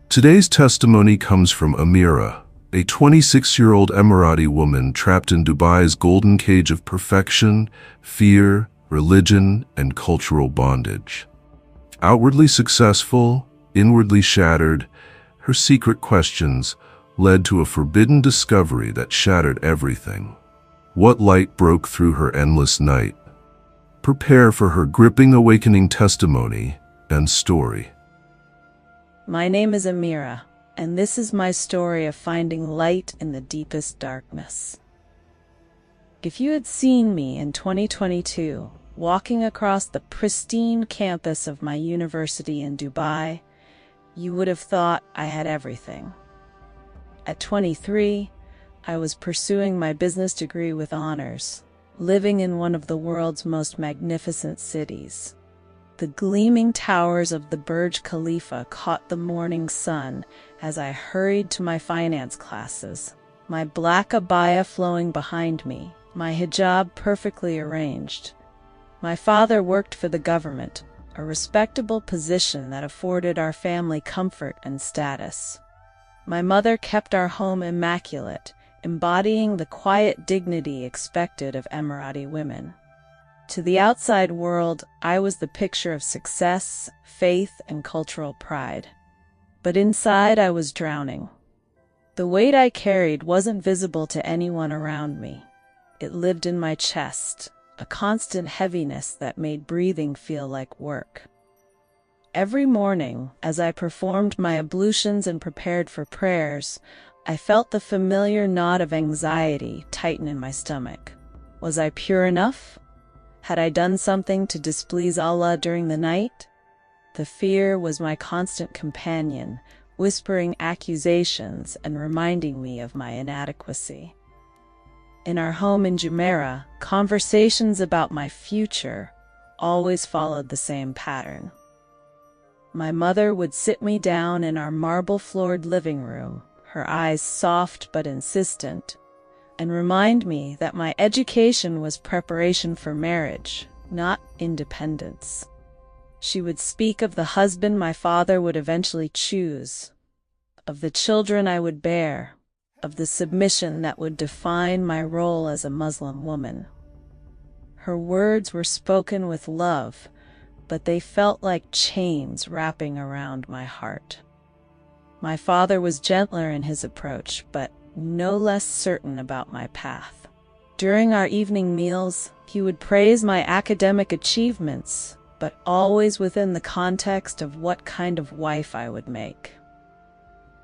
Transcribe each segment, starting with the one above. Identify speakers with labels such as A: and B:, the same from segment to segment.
A: Today's testimony comes from Amira, a 26-year-old Emirati woman trapped in Dubai's golden cage of perfection, fear, religion, and cultural bondage. Outwardly successful, inwardly shattered, her secret questions led to a forbidden discovery that shattered everything. What light broke through her endless night? Prepare for her gripping awakening testimony and story.
B: My name is Amira, and this is my story of finding light in the deepest darkness. If you had seen me in 2022, walking across the pristine campus of my university in Dubai, you would have thought I had everything. At 23, I was pursuing my business degree with honors, living in one of the world's most magnificent cities. The gleaming towers of the Burj Khalifa caught the morning sun as I hurried to my finance classes, my black abaya flowing behind me, my hijab perfectly arranged. My father worked for the government, a respectable position that afforded our family comfort and status. My mother kept our home immaculate, embodying the quiet dignity expected of Emirati women. To the outside world, I was the picture of success, faith, and cultural pride. But inside, I was drowning. The weight I carried wasn't visible to anyone around me. It lived in my chest, a constant heaviness that made breathing feel like work. Every morning, as I performed my ablutions and prepared for prayers, I felt the familiar knot of anxiety tighten in my stomach. Was I pure enough? Had I done something to displease Allah during the night? The fear was my constant companion, whispering accusations and reminding me of my inadequacy. In our home in Jumeirah, conversations about my future always followed the same pattern. My mother would sit me down in our marble-floored living room, her eyes soft but insistent, and remind me that my education was preparation for marriage, not independence. She would speak of the husband my father would eventually choose, of the children I would bear, of the submission that would define my role as a Muslim woman. Her words were spoken with love, but they felt like chains wrapping around my heart. My father was gentler in his approach, but no less certain about my path. During our evening meals, he would praise my academic achievements, but always within the context of what kind of wife I would make.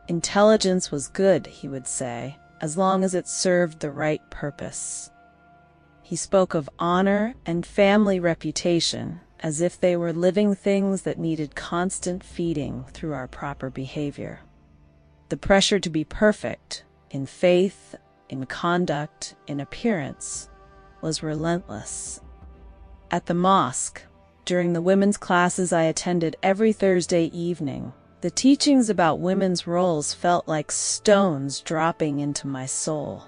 B: Intelligence was good, he would say, as long as it served the right purpose. He spoke of honor and family reputation as if they were living things that needed constant feeding through our proper behavior. The pressure to be perfect, in faith, in conduct, in appearance, was relentless. At the mosque, during the women's classes I attended every Thursday evening, the teachings about women's roles felt like stones dropping into my soul.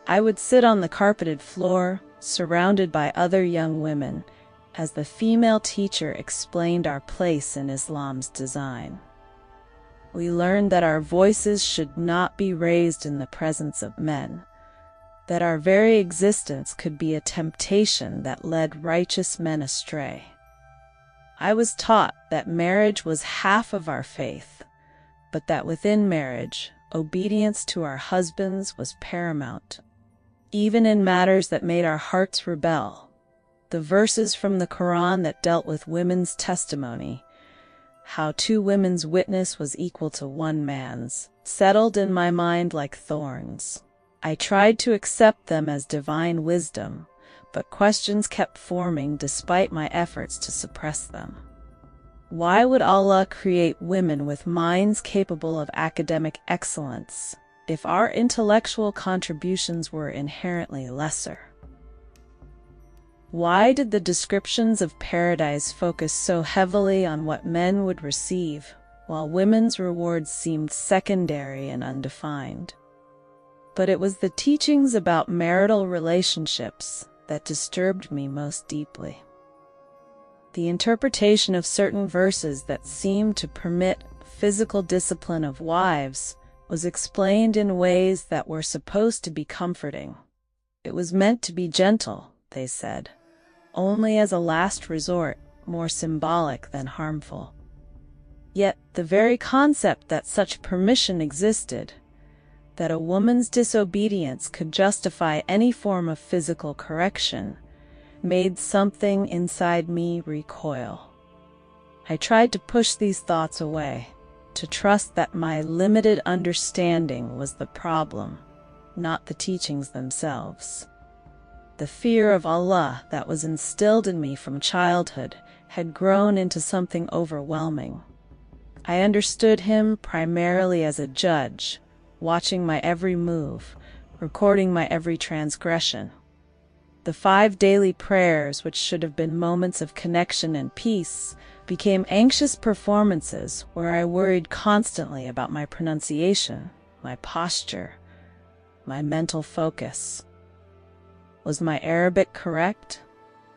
B: I would sit on the carpeted floor, surrounded by other young women, as the female teacher explained our place in Islam's design. We learned that our voices should not be raised in the presence of men, that our very existence could be a temptation that led righteous men astray. I was taught that marriage was half of our faith, but that within marriage, obedience to our husbands was paramount, even in matters that made our hearts rebel. The verses from the Quran that dealt with women's testimony, how 2 women's witness was equal to 1 man's, settled in my mind like thorns. I tried to accept them as divine wisdom, but questions kept forming despite my efforts to suppress them. Why would Allah create women with minds capable of academic excellence if our intellectual contributions were inherently lesser? Why did the descriptions of paradise focus so heavily on what men would receive, while women's rewards seemed secondary and undefined? But it was the teachings about marital relationships that disturbed me most deeply. The interpretation of certain verses that seemed to permit physical discipline of wives was explained in ways that were supposed to be comforting. It was meant to be gentle, they said, only as a last resort, more symbolic than harmful. Yet the very concept that such permission existed, that a woman's disobedience could justify any form of physical correction, made something inside me recoil. I tried to push these thoughts away, to trust that my limited understanding was the problem, not the teachings themselves. The fear of Allah that was instilled in me from childhood had grown into something overwhelming. I understood him primarily as a judge, watching my every move, recording my every transgression. The 5 daily prayers, which should have been moments of connection and peace, became anxious performances where I worried constantly about my pronunciation, my posture, my mental focus. Was my Arabic correct?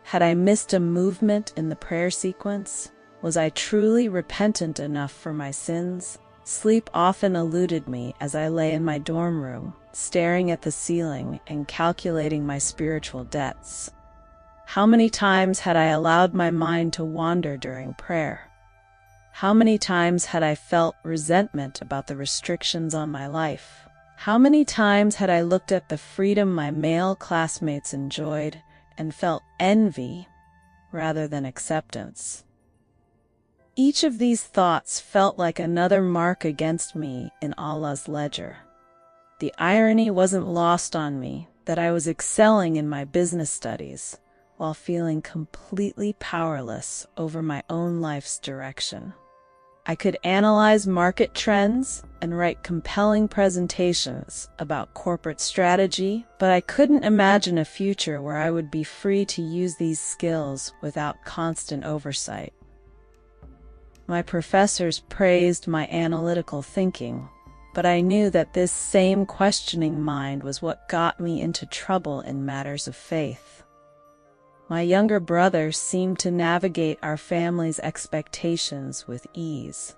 B: Had I missed a movement in the prayer sequence? Was I truly repentant enough for my sins? Sleep often eluded me as I lay in my dorm room, staring at the ceiling and calculating my spiritual debts. How many times had I allowed my mind to wander during prayer? How many times had I felt resentment about the restrictions on my life? How many times had I looked at the freedom my male classmates enjoyed and felt envy rather than acceptance? Each of these thoughts felt like another mark against me in Allah's ledger. The irony wasn't lost on me that I was excelling in my business studies while feeling completely powerless over my own life's direction. I could analyze market trends and write compelling presentations about corporate strategy, but I couldn't imagine a future where I would be free to use these skills without constant oversight. My professors praised my analytical thinking, but I knew that this same questioning mind was what got me into trouble in matters of faith. My younger brother seemed to navigate our family's expectations with ease.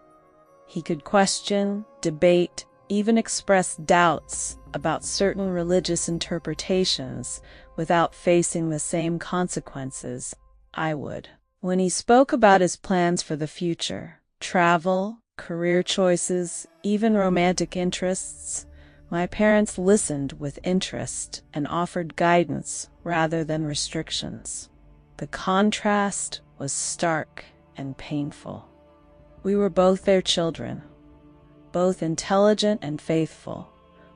B: He could question, debate, even express doubts about certain religious interpretations without facing the same consequences I would. When he spoke about his plans for the future, travel, career choices, even romantic interests, my parents listened with interest and offered guidance rather than restrictions. The contrast was stark and painful. We were both their children, both intelligent and faithful,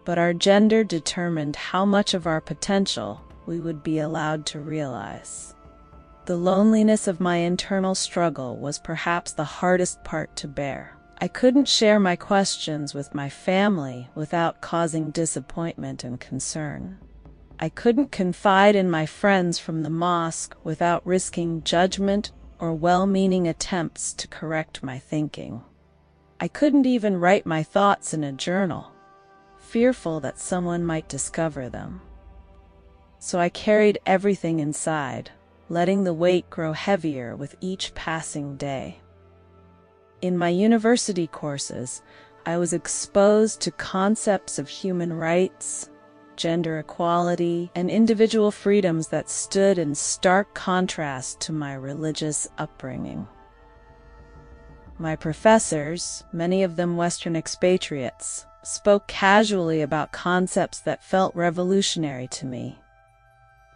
B: but our gender determined how much of our potential we would be allowed to realize. The loneliness of my internal struggle was perhaps the hardest part to bear. I couldn't share my questions with my family without causing disappointment and concern. I couldn't confide in my friends from the mosque without risking judgment or well-meaning attempts to correct my thinking. I couldn't even write my thoughts in a journal, fearful that someone might discover them. So I carried everything inside, letting the weight grow heavier with each passing day. In my university courses, I was exposed to concepts of human rights, gender equality, and individual freedoms that stood in stark contrast to my religious upbringing. My professors, many of them Western expatriates, spoke casually about concepts that felt revolutionary to me.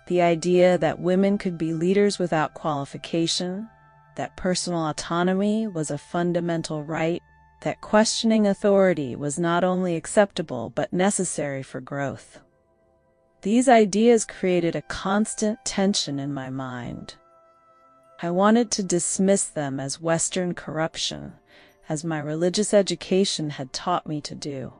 B: The idea that women could be leaders without qualification, that personal autonomy was a fundamental right, that questioning authority was not only acceptable but necessary for growth. These ideas created a constant tension in my mind. I wanted to dismiss them as Western corruption, as my religious education had taught me to do.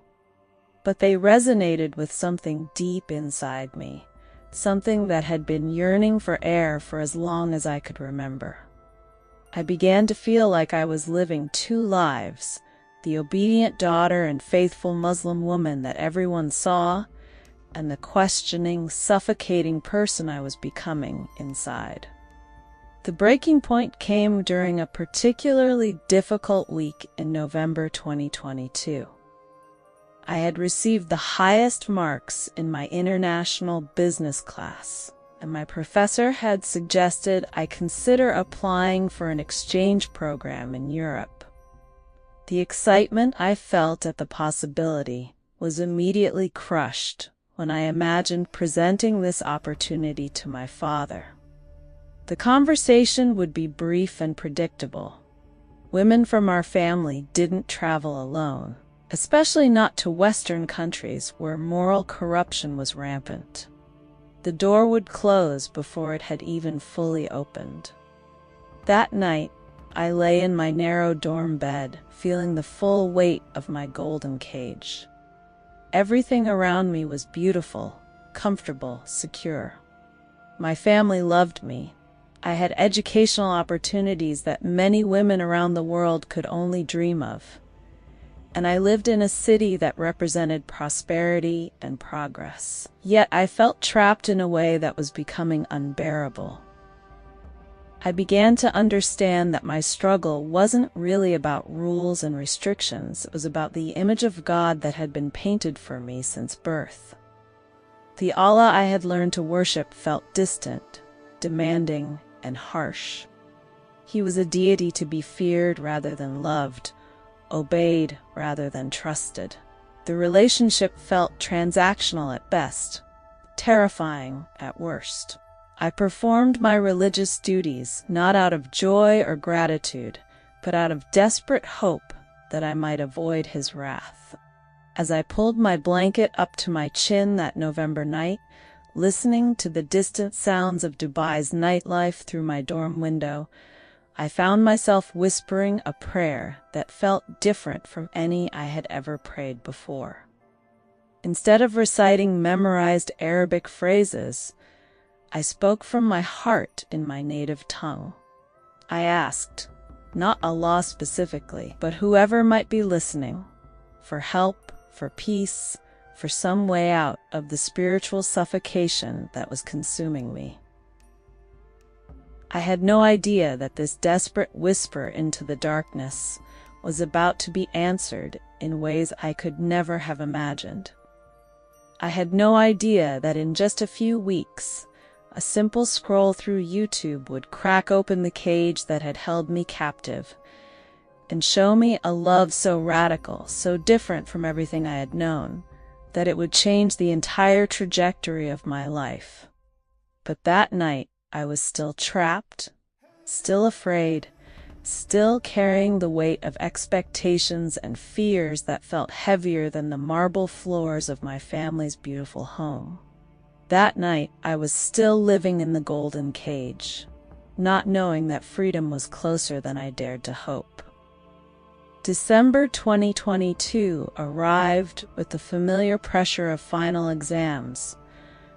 B: But they resonated with something deep inside me, something that had been yearning for air for as long as I could remember. I began to feel like I was living 2 lives, the obedient daughter and faithful Muslim woman that everyone saw, and the questioning, suffocating person I was becoming inside. The breaking point came during a particularly difficult week in November 2022. I had received the highest marks in my international business class, and my professor had suggested I consider applying for an exchange program in Europe. The excitement I felt at the possibility was immediately crushed when I imagined presenting this opportunity to my father. The conversation would be brief and predictable. Women from our family didn't travel alone, especially not to Western countries where moral corruption was rampant. The door would close before it had even fully opened. That night, I lay in my narrow dorm bed, feeling the full weight of my golden cage. Everything around me was beautiful, comfortable, secure. My family loved me. I had educational opportunities that many women around the world could only dream of. And I lived in a city that represented prosperity and progress. Yet I felt trapped in a way that was becoming unbearable. I began to understand that my struggle wasn't really about rules and restrictions. It was about the image of God that had been painted for me since birth. The Allah I had learned to worship felt distant, demanding, and harsh. He was a deity to be feared rather than loved, obeyed rather than trusted. The relationship felt transactional at best, terrifying at worst. I performed my religious duties not out of joy or gratitude, but out of desperate hope that I might avoid his wrath. As I pulled my blanket up to my chin that November night, listening to the distant sounds of Dubai's nightlife through my dorm window, I found myself whispering a prayer that felt different from any I had ever prayed before. Instead of reciting memorized Arabic phrases, I spoke from my heart in my native tongue. I asked, not Allah specifically, but whoever might be listening, for help, for peace, for some way out of the spiritual suffocation that was consuming me. I had no idea that this desperate whisper into the darkness was about to be answered in ways I could never have imagined. I had no idea that in just a few weeks, a simple scroll through YouTube would crack open the cage that had held me captive and show me a love so radical, so different from everything I had known, that it would change the entire trajectory of my life. But that night, I was still trapped, still afraid, still carrying the weight of expectations and fears that felt heavier than the marble floors of my family's beautiful home. That night, I was still living in the golden cage, not knowing that freedom was closer than I dared to hope. December 2022 arrived with the familiar pressure of final exams,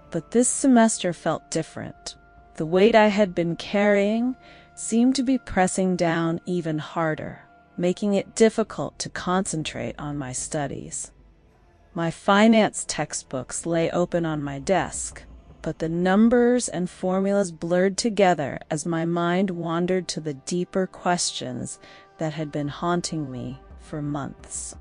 B: but this semester felt different. The weight I had been carrying seemed to be pressing down even harder, making it difficult to concentrate on my studies. My finance textbooks lay open on my desk, but the numbers and formulas blurred together as my mind wandered to the deeper questions that had been haunting me for months.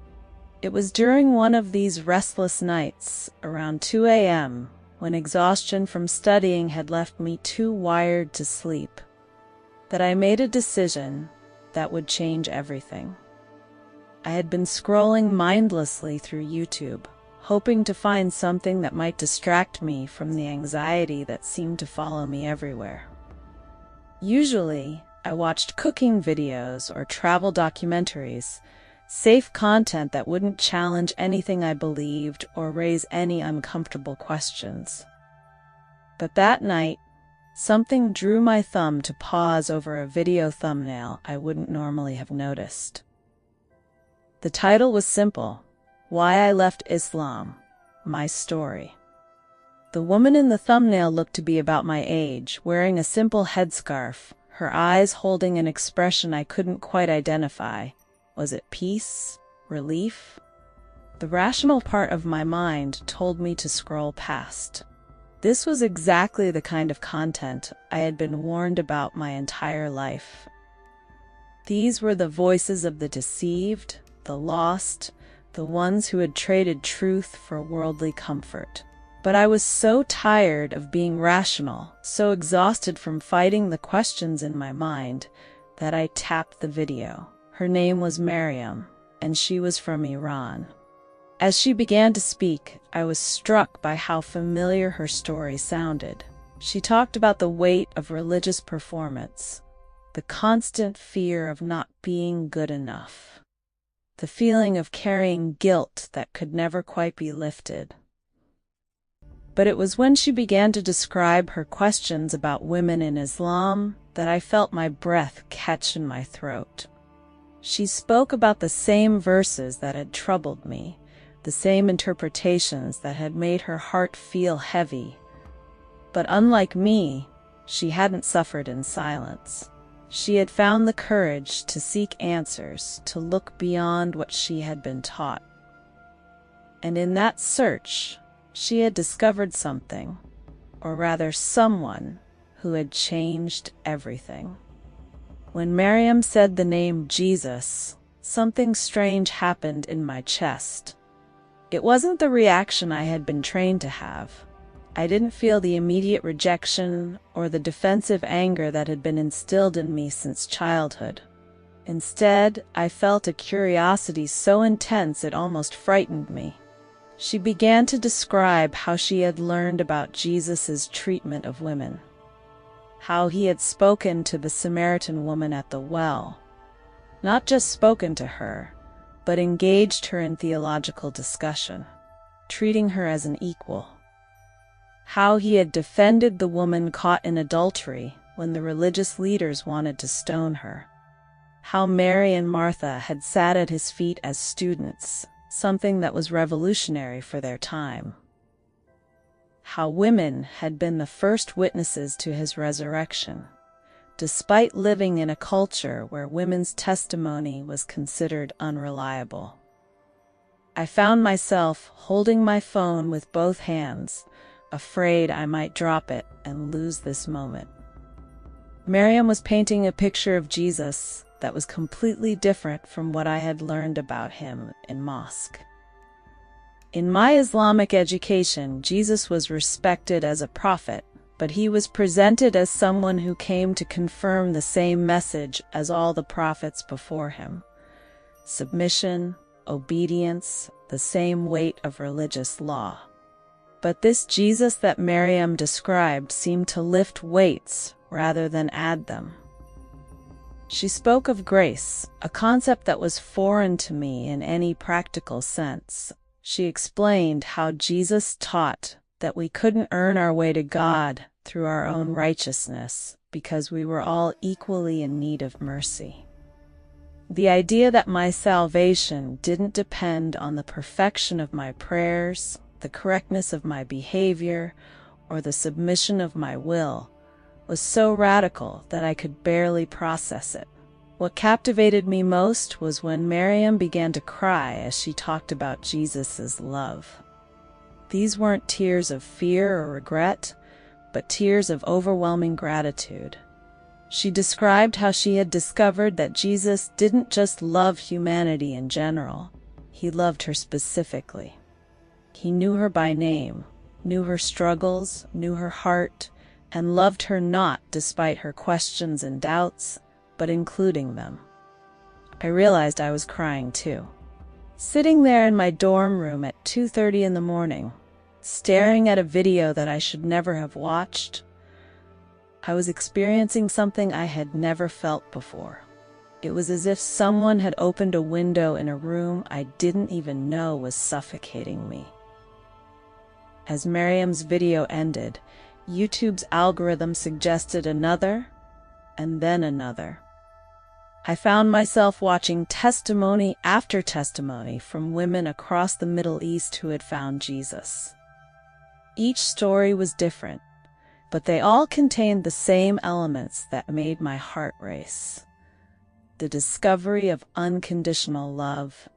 B: It was during one of these restless nights, around 2 a.m., when exhaustion from studying had left me too wired to sleep, that I made a decision that would change everything. I had been scrolling mindlessly through YouTube, hoping to find something that might distract me from the anxiety that seemed to follow me everywhere. Usually, I watched cooking videos or travel documentaries, safe content that wouldn't challenge anything I believed or raise any uncomfortable questions. But that night, something drew my thumb to pause over a video thumbnail I wouldn't normally have noticed. The title was simple: Why I Left Islam, My Story. The woman in the thumbnail looked to be about my age, wearing a simple headscarf, her eyes holding an expression I couldn't quite identify. Was it peace? Relief? The rational part of my mind told me to scroll past. This was exactly the kind of content I had been warned about my entire life. These were the voices of the deceived, the lost, the ones who had traded truth for worldly comfort. But I was so tired of being rational, so exhausted from fighting the questions in my mind, that I tapped the video. Her name was Miriam, and she was from Iran. As she began to speak, I was struck by how familiar her story sounded. She talked about the weight of religious performance, the constant fear of not being good enough, the feeling of carrying guilt that could never quite be lifted. But it was when she began to describe her questions about women in Islam that I felt my breath catch in my throat. She spoke about the same verses that had troubled me, the same interpretations that had made her heart feel heavy. But unlike me, she hadn't suffered in silence. She had found the courage to seek answers, to look beyond what she had been taught. And in that search, she had discovered something, or rather someone, who had changed everything. When Miriam said the name Jesus, something strange happened in my chest. It wasn't the reaction I had been trained to have. I didn't feel the immediate rejection or the defensive anger that had been instilled in me since childhood. Instead, I felt a curiosity so intense it almost frightened me. She began to describe how she had learned about Jesus' treatment of women, how he had spoken to the Samaritan woman at the well, not just spoken to her, but engaged her in theological discussion, treating her as an equal, how he had defended the woman caught in adultery when the religious leaders wanted to stone her, how Mary and Martha had sat at his feet as students, something that was revolutionary for their time. How women had been the first witnesses to his resurrection, despite living in a culture where women's testimony was considered unreliable. I found myself holding my phone with both hands, afraid I might drop it and lose this moment. Miriam was painting a picture of Jesus that was completely different from what I had learned about him in mosque. In my Islamic education, Jesus was respected as a prophet, but he was presented as someone who came to confirm the same message as all the prophets before him: submission, obedience, the same weight of religious law. But this Jesus that Miriam described seemed to lift weights rather than add them. She spoke of grace, a concept that was foreign to me in any practical sense. She explained how Jesus taught that we couldn't earn our way to God through our own righteousness, because we were all equally in need of mercy. The idea that my salvation didn't depend on the perfection of my prayers, the correctness of my behavior, or the submission of my will was so radical that I could barely process it. What captivated me most was when Miriam began to cry as she talked about Jesus' love. These weren't tears of fear or regret, but tears of overwhelming gratitude. She described how she had discovered that Jesus didn't just love humanity in general, he loved her specifically. He knew her by name, knew her struggles, knew her heart, and loved her not despite her questions and doubts, but including them. I realized I was crying too. Sitting there in my dorm room at 2:30 in the morning, staring at a video that I should never have watched, I was experiencing something I had never felt before. It was as if someone had opened a window in a room I didn't even know was suffocating me. As Miriam's video ended, YouTube's algorithm suggested another, and then another. I found myself watching testimony after testimony from women across the Middle East who had found Jesus. Each story was different, but they all contained the same elements that made my heart race: the discovery of unconditional love,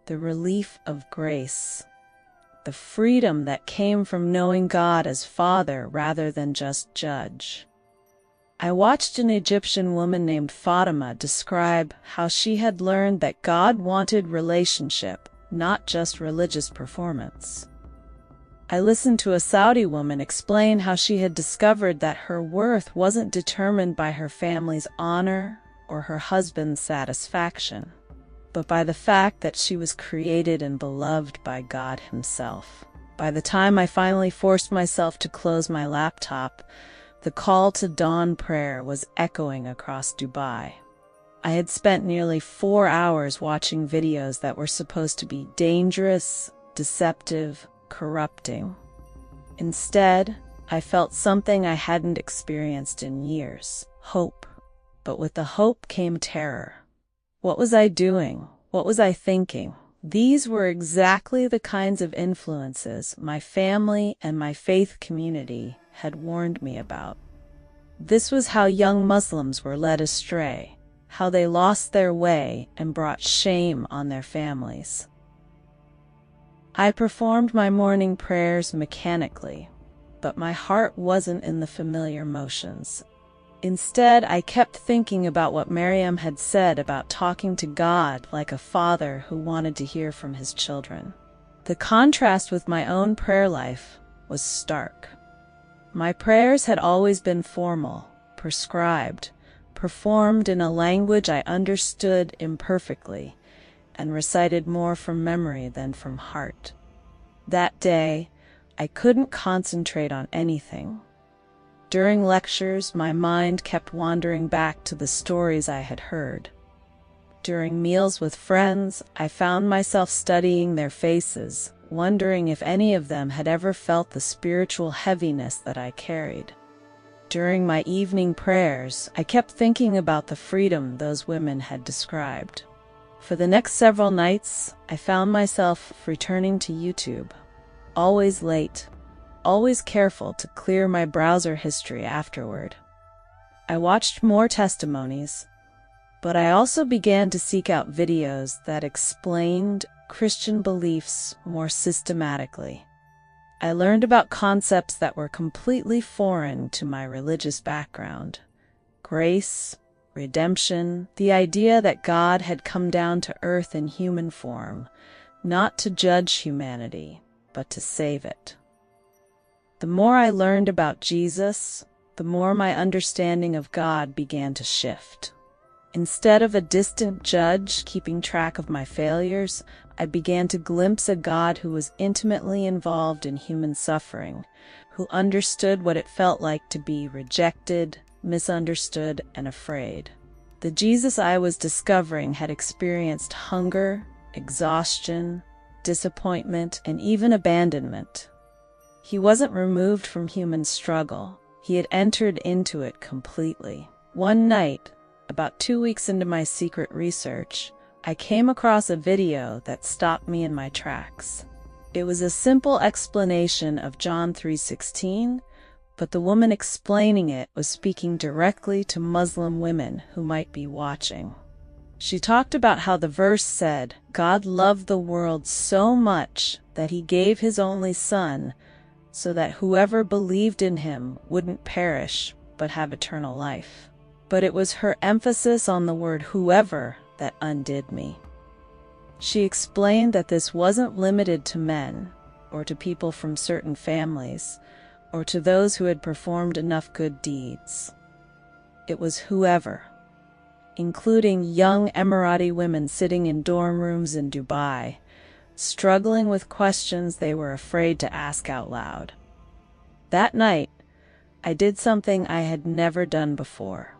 B: the relief of grace, the freedom that came from knowing God as Father rather than just Judge. I watched an Egyptian woman named Fatima describe how she had learned that God wanted relationship, not just religious performance. I listened to a Saudi woman explain how she had discovered that her worth wasn't determined by her family's honor or her husband's satisfaction, but by the fact that she was created and beloved by God Himself. By the time I finally forced myself to close my laptop, the call to dawn prayer was echoing across Dubai. I had spent nearly 4 hours watching videos that were supposed to be dangerous, deceptive, corrupting. Instead, I felt something I hadn't experienced in years: hope. But with the hope came terror. What was I doing? What was I thinking? These were exactly the kinds of influences my family and my faith community had warned me about. This was how young Muslims were led astray, how they lost their way and brought shame on their families. I performed my morning prayers mechanically, but my heart wasn't in the familiar motions. Instead, I kept thinking about what Maryam had said about talking to God like a father who wanted to hear from his children. The contrast with my own prayer life was stark. My prayers had always been formal, prescribed, performed in a language I understood imperfectly, and recited more from memory than from heart. That day, I couldn't concentrate on anything. During lectures, my mind kept wandering back to the stories I had heard. During meals with friends, I found myself studying their faces, wondering if any of them had ever felt the spiritual heaviness that I carried. During my evening prayers, I kept thinking about the freedom those women had described. For the next several nights, I found myself returning to YouTube, always late, always careful to clear my browser history afterward. I watched more testimonies, but I also began to seek out videos that explained Christian beliefs more systematically. I learned about concepts that were completely foreign to my religious background: grace, redemption, the idea that God had come down to earth in human form, not to judge humanity, but to save it. The more I learned about Jesus, the more my understanding of God began to shift. Instead of a distant judge keeping track of my failures, I began to glimpse a God who was intimately involved in human suffering, who understood what it felt like to be rejected, misunderstood, and afraid. The Jesus I was discovering had experienced hunger, exhaustion, disappointment, and even abandonment. He wasn't removed from human struggle. He had entered into it completely. One night, about 2 weeks into my secret research, I came across a video that stopped me in my tracks. It was a simple explanation of John 3:16, but the woman explaining it was speaking directly to Muslim women who might be watching. She talked about how the verse said, God loved the world so much that He gave His only Son, so that whoever believed in Him wouldn't perish, but have eternal life. But it was her emphasis on the word whoever that undid me. She explained that this wasn't limited to men, or to people from certain families, or to those who had performed enough good deeds. It was whoever, including young Emirati women sitting in dorm rooms in Dubai, struggling with questions they were afraid to ask out loud. That night, I did something I had never done before.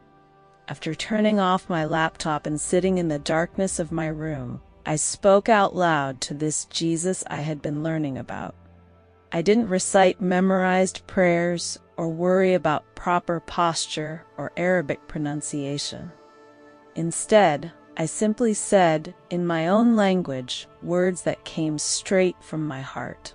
B: After turning off my laptop and sitting in the darkness of my room, I spoke out loud to this Jesus I had been learning about. I didn't recite memorized prayers or worry about proper posture or Arabic pronunciation. Instead, I simply said, in my own language, words that came straight from my heart.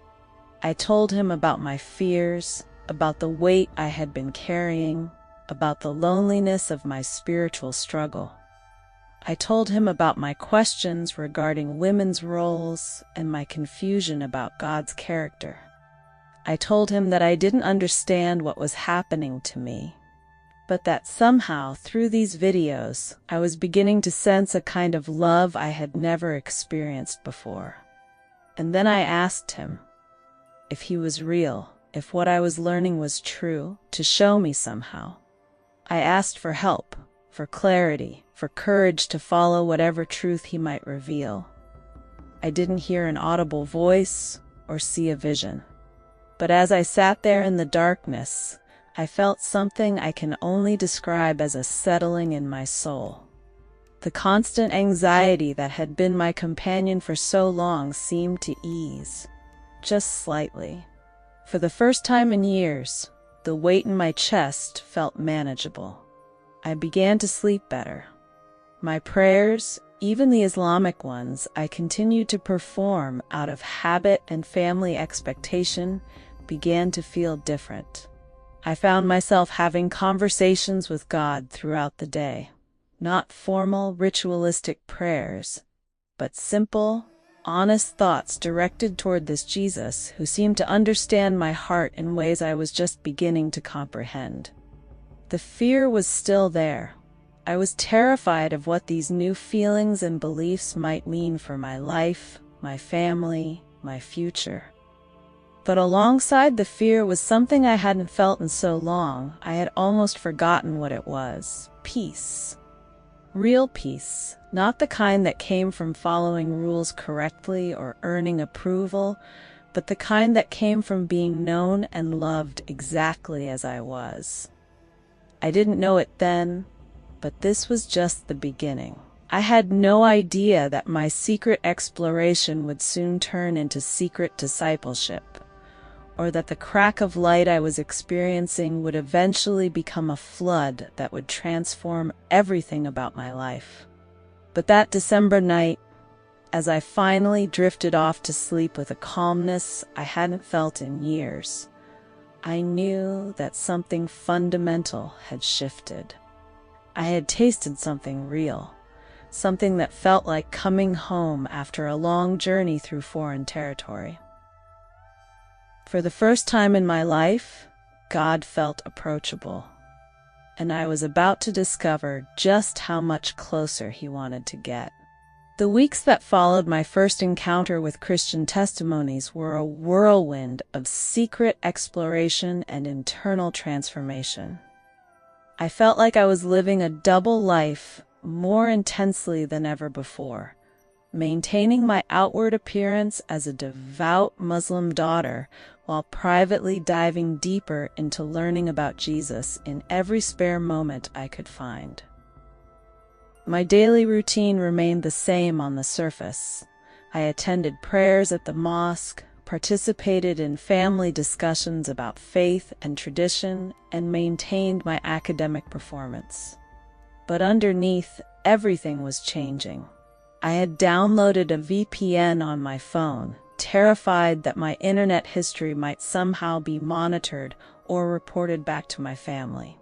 B: I told Him about my fears, about the weight I had been carrying, about the loneliness of my spiritual struggle. I told him about my questions regarding women's roles and my confusion about God's character. I told him that I didn't understand what was happening to me, but that somehow, through these videos, I was beginning to sense a kind of love I had never experienced before. And then I asked him if he was real, if what I was learning was true, to show me somehow. I asked for help, for clarity, for courage to follow whatever truth he might reveal. I didn't hear an audible voice or see a vision. But as I sat there in the darkness, I felt something I can only describe as a settling in my soul. The constant anxiety that had been my companion for so long seemed to ease, just slightly. For the first time in years, the weight in my chest felt manageable. I began to sleep better. My prayers, even the Islamic ones I continued to perform out of habit and family expectation, began to feel different. I found myself having conversations with God throughout the day. Not formal, ritualistic prayers, but simple, honest thoughts directed toward this Jesus who seemed to understand my heart in ways I was just beginning to comprehend. The fear was still there. I was terrified of what these new feelings and beliefs might mean for my life, my family, my future. But alongside the fear was something I hadn't felt in so long, I had almost forgotten what it was. Peace. Real peace. Not the kind that came from following rules correctly or earning approval, but the kind that came from being known and loved exactly as I was. I didn't know it then, but this was just the beginning. I had no idea that my secret exploration would soon turn into secret discipleship, or that the crack of light I was experiencing would eventually become a flood that would transform everything about my life. But that December night, as I finally drifted off to sleep with a calmness I hadn't felt in years, I knew that something fundamental had shifted. I had tasted something real, something that felt like coming home after a long journey through foreign territory. For the first time in my life, God felt approachable, and I was about to discover just how much closer He wanted to get. The weeks that followed my first encounter with Christian testimonies were a whirlwind of secret exploration and internal transformation. I felt like I was living a double life more intensely than ever before, maintaining my outward appearance as a devout Muslim daughter while privately diving deeper into learning about Jesus in every spare moment I could find. My daily routine remained the same on the surface. I attended prayers at the mosque, participated in family discussions about faith and tradition, and maintained my academic performance. But underneath, everything was changing. I had downloaded a VPN on my phone, terrified that my internet history might somehow be monitored or reported back to my family.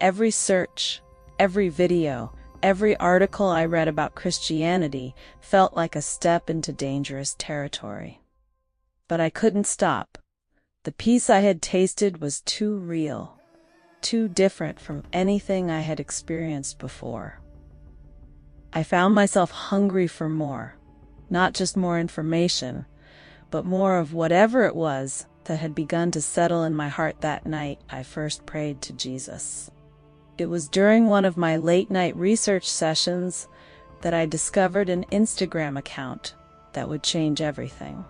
B: Every search, every video, every article I read about Christianity felt like a step into dangerous territory. But I couldn't stop. The peace I had tasted was too real, too different from anything I had experienced before. I found myself hungry for more, not just more information, but more of whatever it was that had begun to settle in my heart that night I first prayed to Jesus. It was during one of my late-night research sessions that I discovered an Instagram account that would change everything.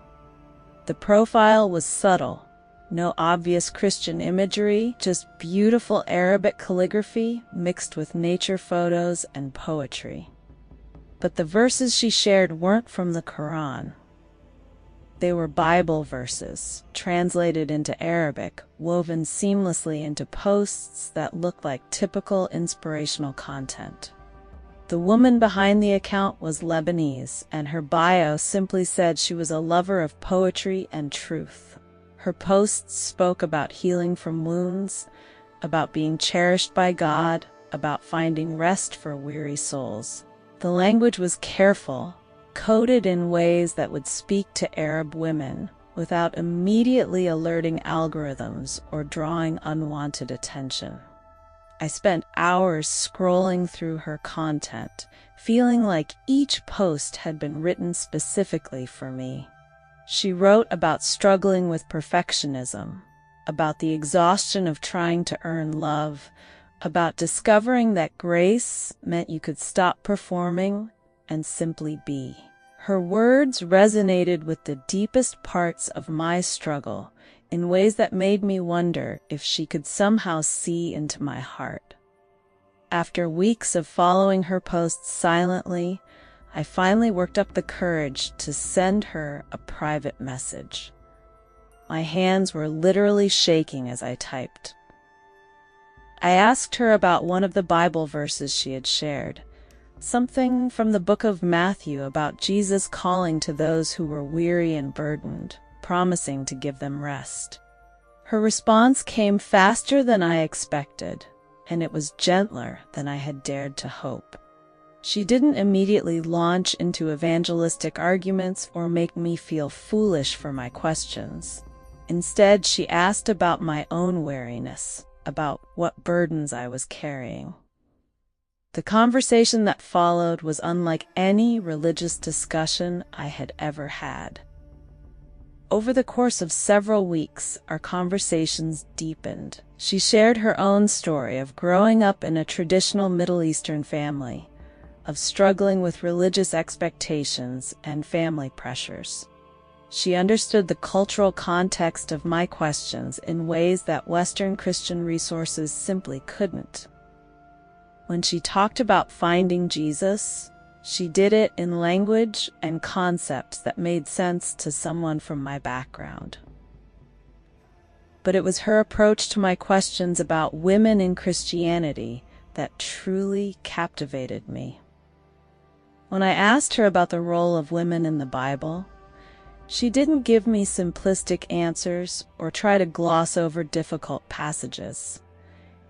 B: The profile was subtle, no obvious Christian imagery, just beautiful Arabic calligraphy mixed with nature photos and poetry. But the verses she shared weren't from the Quran. They were Bible verses, translated into Arabic, woven seamlessly into posts that looked like typical inspirational content. The woman behind the account was Lebanese, and her bio simply said she was a lover of poetry and truth. Her posts spoke about healing from wounds, about being cherished by God, about finding rest for weary souls. The language was careful, coded in ways that would speak to Arab women without immediately alerting algorithms or drawing unwanted attention. I spent hours scrolling through her content, feeling like each post had been written specifically for me. She wrote about struggling with perfectionism, about the exhaustion of trying to earn love, about discovering that grace meant you could stop performing and simply be. Her words resonated with the deepest parts of my struggle in ways that made me wonder if she could somehow see into my heart. After weeks of following her posts silently, I finally worked up the courage to send her a private message. My hands were literally shaking as I typed. I asked her about one of the Bible verses she had shared, something from the book of Matthew about Jesus calling to those who were weary and burdened, promising to give them rest. Her response came faster than I expected, and it was gentler than I had dared to hope. She didn't immediately launch into evangelistic arguments or make me feel foolish for my questions. Instead, she asked about my own weariness, about what burdens I was carrying. The conversation that followed was unlike any religious discussion I had ever had. Over the course of several weeks, our conversations deepened. She shared her own story of growing up in a traditional Middle Eastern family, of struggling with religious expectations and family pressures. She understood the cultural context of my questions in ways that Western Christian resources simply couldn't. When she talked about finding Jesus, she did it in language and concepts that made sense to someone from my background. But it was her approach to my questions about women in Christianity that truly captivated me. When I asked her about the role of women in the Bible, she didn't give me simplistic answers or try to gloss over difficult passages.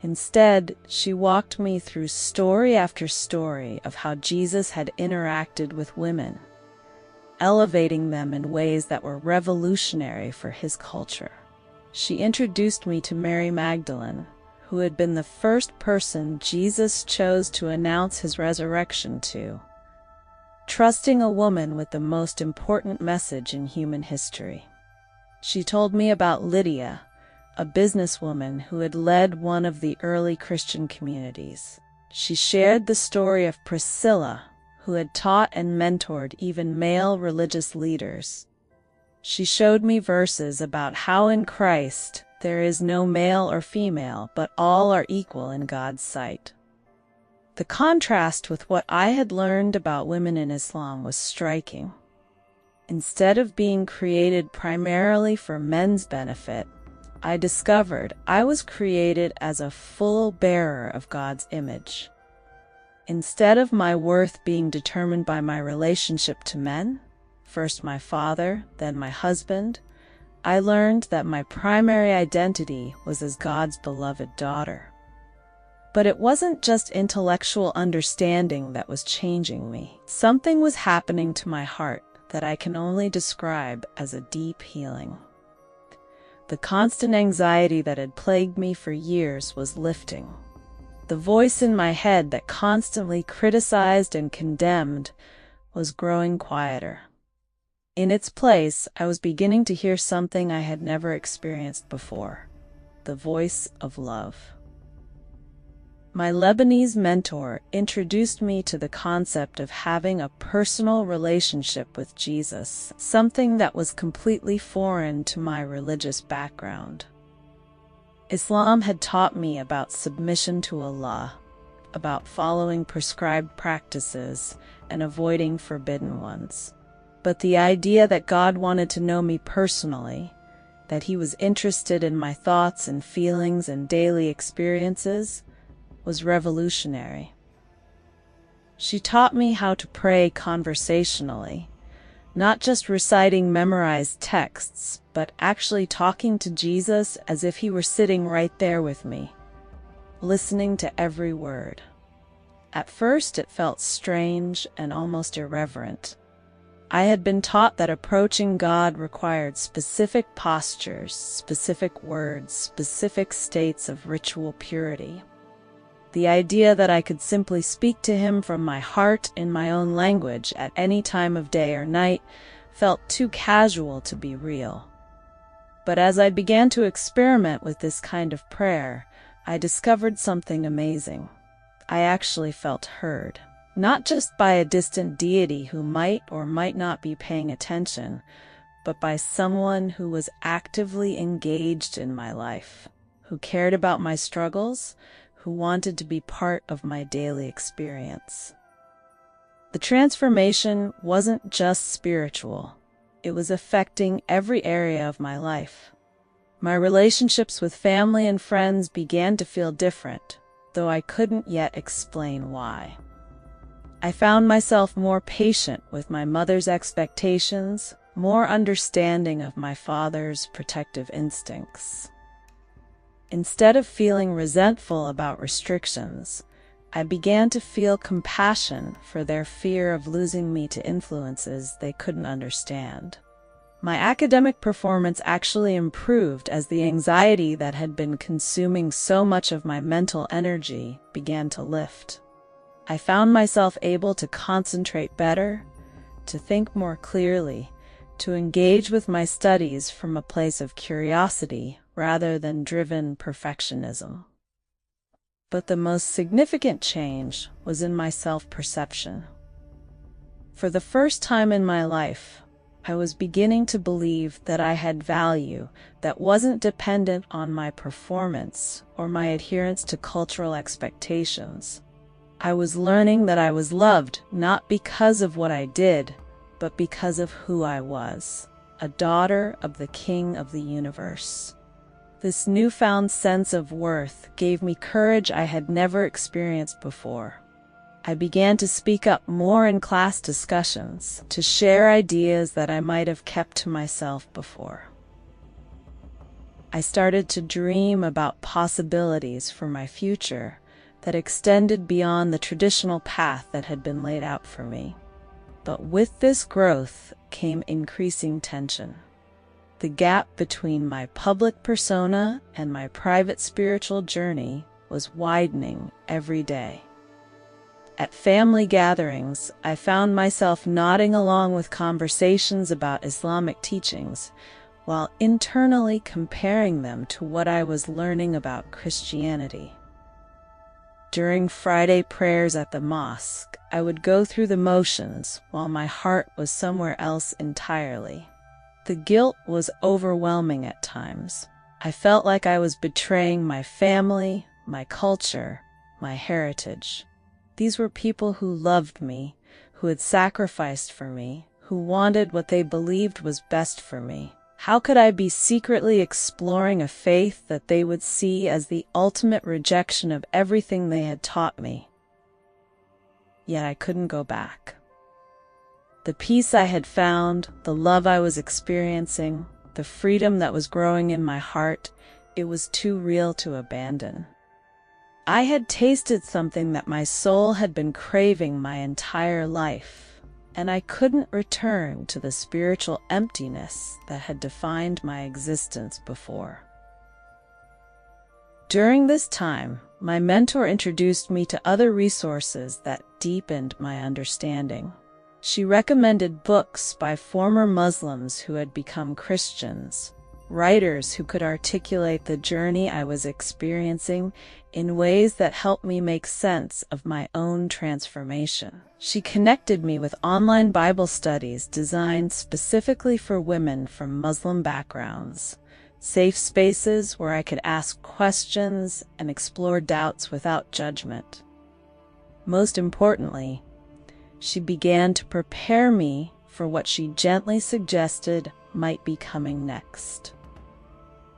B: Instead, she walked me through story after story of how Jesus had interacted with women, elevating them in ways that were revolutionary for his culture. She introduced me to Mary Magdalene, who had been the first person Jesus chose to announce his resurrection to, trusting a woman with the most important message in human history. She told me about Lydia, a businesswoman who had led one of the early Christian communities. She shared the story of Priscilla, who had taught and mentored even male religious leaders. She showed me verses about how in Christ there is no male or female, but all are equal in God's sight. The contrast with what I had learned about women in Islam was striking. Instead of being created primarily for men's benefit, I discovered I was created as a full bearer of God's image. Instead of my worth being determined by my relationship to men, first my father, then my husband, I learned that my primary identity was as God's beloved daughter. But it wasn't just intellectual understanding that was changing me. Something was happening to my heart that I can only describe as a deep healing. The constant anxiety that had plagued me for years was lifting. The voice in my head that constantly criticized and condemned was growing quieter. In its place, I was beginning to hear something I had never experienced before: the voice of love. My Lebanese mentor introduced me to the concept of having a personal relationship with Jesus, something that was completely foreign to my religious background. Islam had taught me about submission to Allah, about following prescribed practices and avoiding forbidden ones. But the idea that God wanted to know me personally, that he was interested in my thoughts and feelings and daily experiences, was revolutionary. She taught me how to pray conversationally, not just reciting memorized texts, but actually talking to Jesus as if he were sitting right there with me, listening to every word. At first, it felt strange and almost irreverent. I had been taught that approaching God required specific postures, specific words, specific states of ritual purity. The idea that I could simply speak to Him from my heart in my own language at any time of day or night felt too casual to be real. But as I began to experiment with this kind of prayer, I discovered something amazing. I actually felt heard. Not just by a distant deity who might or might not be paying attention, but by someone who was actively engaged in my life, who cared about my struggles, who wanted to be part of my daily experience. The transformation wasn't just spiritual. It was affecting every area of my life. My relationships with family and friends began to feel different, though I couldn't yet explain why. I found myself more patient with my mother's expectations, more understanding of my father's protective instincts. Instead of feeling resentful about restrictions, I began to feel compassion for their fear of losing me to influences they couldn't understand. My academic performance actually improved as the anxiety that had been consuming so much of my mental energy began to lift. I found myself able to concentrate better, to think more clearly, to engage with my studies from a place of curiosity rather than driven perfectionism. But the most significant change was in my self-perception. For the first time in my life, I was beginning to believe that I had value that wasn't dependent on my performance or my adherence to cultural expectations. I was learning that I was loved not because of what I did, but because of who I was, a daughter of the King of the universe. This newfound sense of worth gave me courage I had never experienced before. I began to speak up more in class discussions, to share ideas that I might have kept to myself before. I started to dream about possibilities for my future that extended beyond the traditional path that had been laid out for me. But with this growth came increasing tension. The gap between my public persona and my private spiritual journey was widening every day. At family gatherings, I found myself nodding along with conversations about Islamic teachings, while internally comparing them to what I was learning about Christianity. During Friday prayers at the mosque, I would go through the motions while my heart was somewhere else entirely. The guilt was overwhelming at times. I felt like I was betraying my family, my culture, my heritage. These were people who loved me, who had sacrificed for me, who wanted what they believed was best for me. How could I be secretly exploring a faith that they would see as the ultimate rejection of everything they had taught me? Yet I couldn't go back. The peace I had found, the love I was experiencing, the freedom that was growing in my heart, it was too real to abandon. I had tasted something that my soul had been craving my entire life, and I couldn't return to the spiritual emptiness that had defined my existence before. During this time, my mentor introduced me to other resources that deepened my understanding. She recommended books by former Muslims who had become Christians, writers who could articulate the journey I was experiencing in ways that helped me make sense of my own transformation. She connected me with online Bible studies designed specifically for women from Muslim backgrounds, safe spaces where I could ask questions and explore doubts without judgment. Most importantly, she began to prepare me for what she gently suggested might be coming next.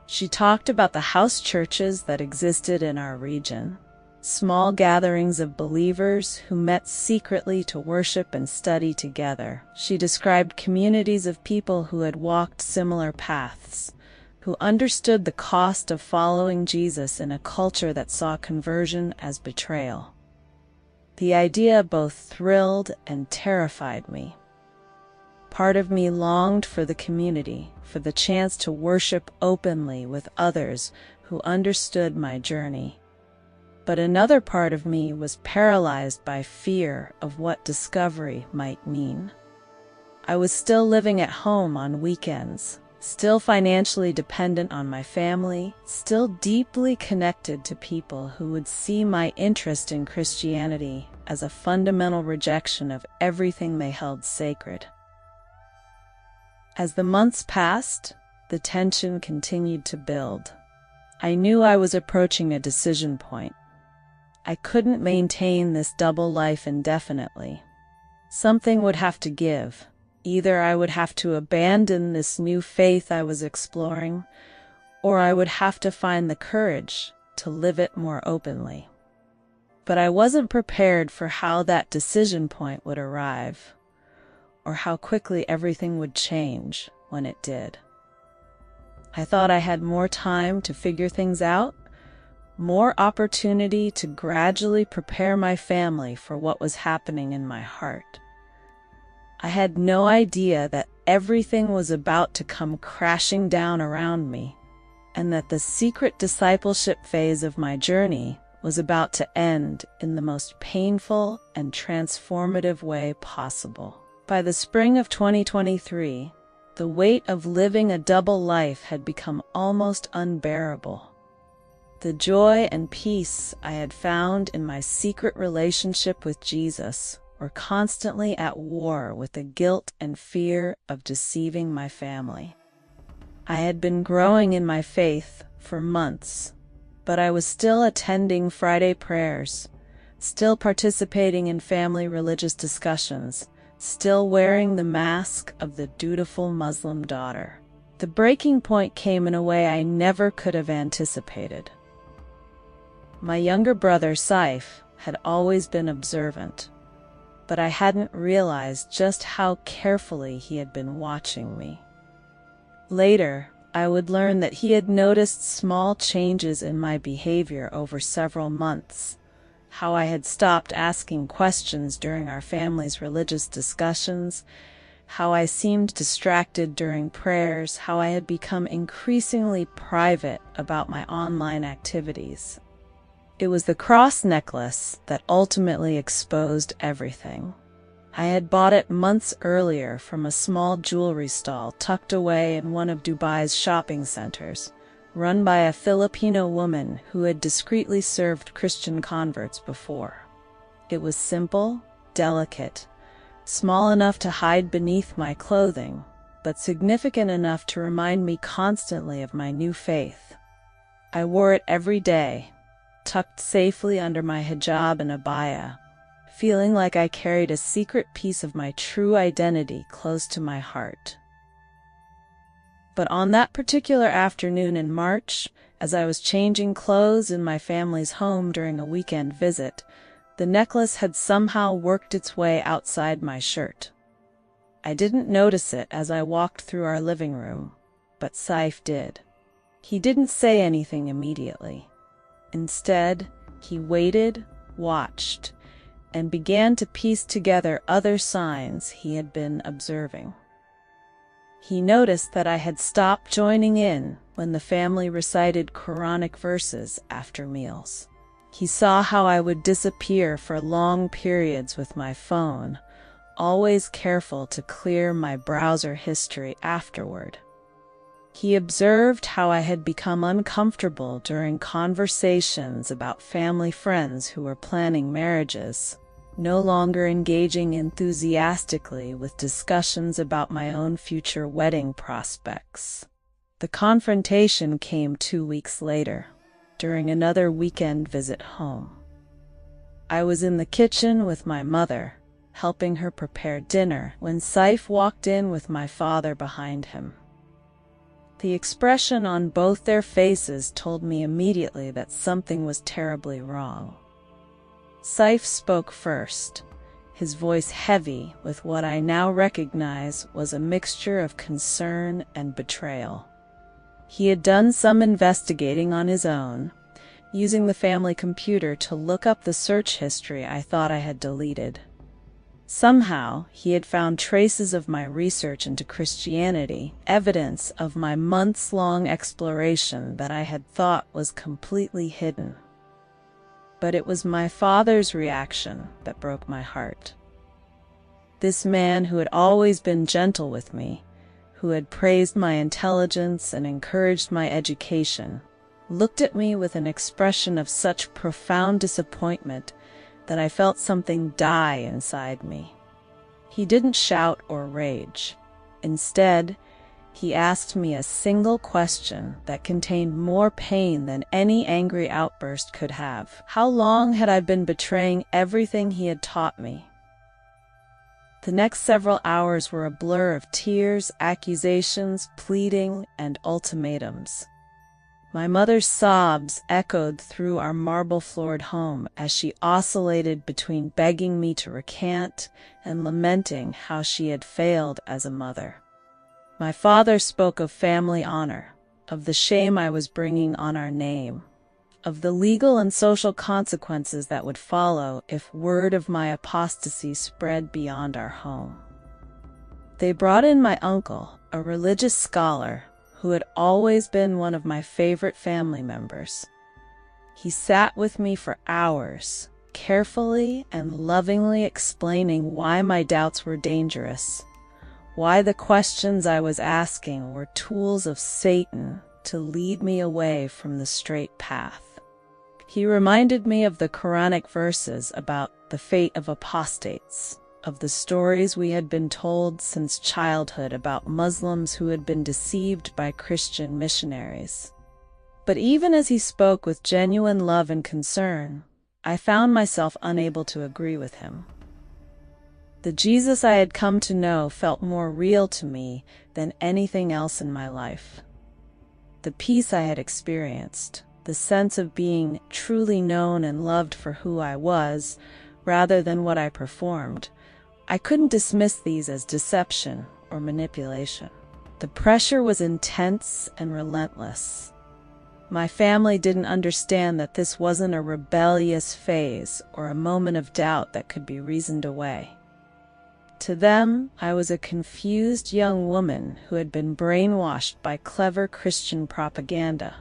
B: She talked about the house churches that existed in our region, small gatherings of believers who met secretly to worship and study together. She described communities of people who had walked similar paths, who understood the cost of following Jesus in a culture that saw conversion as betrayal. The idea both thrilled and terrified me. Part of me longed for the community, for the chance to worship openly with others who understood my journey. But another part of me was paralyzed by fear of what discovery might mean. I was still living at home on weekends, still financially dependent on my family, still deeply connected to people who would see my interest in Christianity as a fundamental rejection of everything they held sacred. As the months passed, the tension continued to build. I knew I was approaching a decision point. I couldn't maintain this double life indefinitely. Something would have to give. Either I would have to abandon this new faith I was exploring, or I would have to find the courage to live it more openly. But I wasn't prepared for how that decision point would arrive, or how quickly everything would change when it did. I thought I had more time to figure things out, more opportunity to gradually prepare my family for what was happening in my heart. I had no idea that everything was about to come crashing down around me, and that the secret discipleship phase of my journey was about to end in the most painful and transformative way possible. By the spring of 2023, the weight of living a double life had become almost unbearable. The joy and peace I had found in my secret relationship with Jesus were constantly at war with the guilt and fear of deceiving my family. I had been growing in my faith for months, but I was still attending Friday prayers, still participating in family religious discussions, still wearing the mask of the dutiful Muslim daughter. The breaking point came in a way I never could have anticipated. My younger brother, Saif, had always been observant, but I hadn't realized just how carefully he had been watching me. Later, I would learn that he had noticed small changes in my behavior over several months. How I had stopped asking questions during our family's religious discussions, how I seemed distracted during prayers, how I had become increasingly private about my online activities. It was the cross necklace that ultimately exposed everything. I had bought it months earlier from a small jewelry stall tucked away in one of Dubai's shopping centers, run by a Filipino woman who had discreetly served Christian converts before. It was simple, delicate, small enough to hide beneath my clothing, but significant enough to remind me constantly of my new faith. I wore it every day, tucked safely under my hijab and abaya, feeling like I carried a secret piece of my true identity close to my heart. But on that particular afternoon in March, as I was changing clothes in my family's home during a weekend visit, the necklace had somehow worked its way outside my shirt. I didn't notice it as I walked through our living room, but Saif did. He didn't say anything immediately. Instead, he waited, watched, and began to piece together other signs he had been observing. He noticed that I had stopped joining in when the family recited Quranic verses after meals. He saw how I would disappear for long periods with my phone, always careful to clear my browser history afterward. He observed how I had become uncomfortable during conversations about family friends who were planning marriages, no longer engaging enthusiastically with discussions about my own future wedding prospects. The confrontation came 2 weeks later, during another weekend visit home. I was in the kitchen with my mother, helping her prepare dinner, when Saif walked in with my father behind him. The expression on both their faces told me immediately that something was terribly wrong. Saif spoke first, his voice heavy with what I now recognize was a mixture of concern and betrayal. He had done some investigating on his own, using the family computer to look up the search history I thought I had deleted. Somehow, he had found traces of my research into Christianity, evidence of my months-long exploration that I had thought was completely hidden. But it was my father's reaction that broke my heart. This man who had always been gentle with me, who had praised my intelligence and encouraged my education, looked at me with an expression of such profound disappointment that I felt something die inside me. He didn't shout or rage. Instead, he asked me a single question that contained more pain than any angry outburst could have. How long had I been betraying everything he had taught me? The next several hours were a blur of tears, accusations, pleading, and ultimatums. My mother's sobs echoed through our marble-floored home as she oscillated between begging me to recant and lamenting how she had failed as a mother. My father spoke of family honor, of the shame I was bringing on our name, of the legal and social consequences that would follow if word of my apostasy spread beyond our home. They brought in my uncle, a religious scholar, who had always been one of my favorite family members. He sat with me for hours, carefully and lovingly explaining why my doubts were dangerous, why the questions I was asking were tools of Satan to lead me away from the straight path. He reminded me of the Quranic verses about the fate of apostates, of the stories we had been told since childhood about Muslims who had been deceived by Christian missionaries. But even as he spoke with genuine love and concern, I found myself unable to agree with him. The Jesus I had come to know felt more real to me than anything else in my life. The peace I had experienced, the sense of being truly known and loved for who I was, rather than what I performed, I couldn't dismiss these as deception or manipulation. The pressure was intense and relentless. My family didn't understand that this wasn't a rebellious phase or a moment of doubt that could be reasoned away. To them, I was a confused young woman who had been brainwashed by clever Christian propaganda.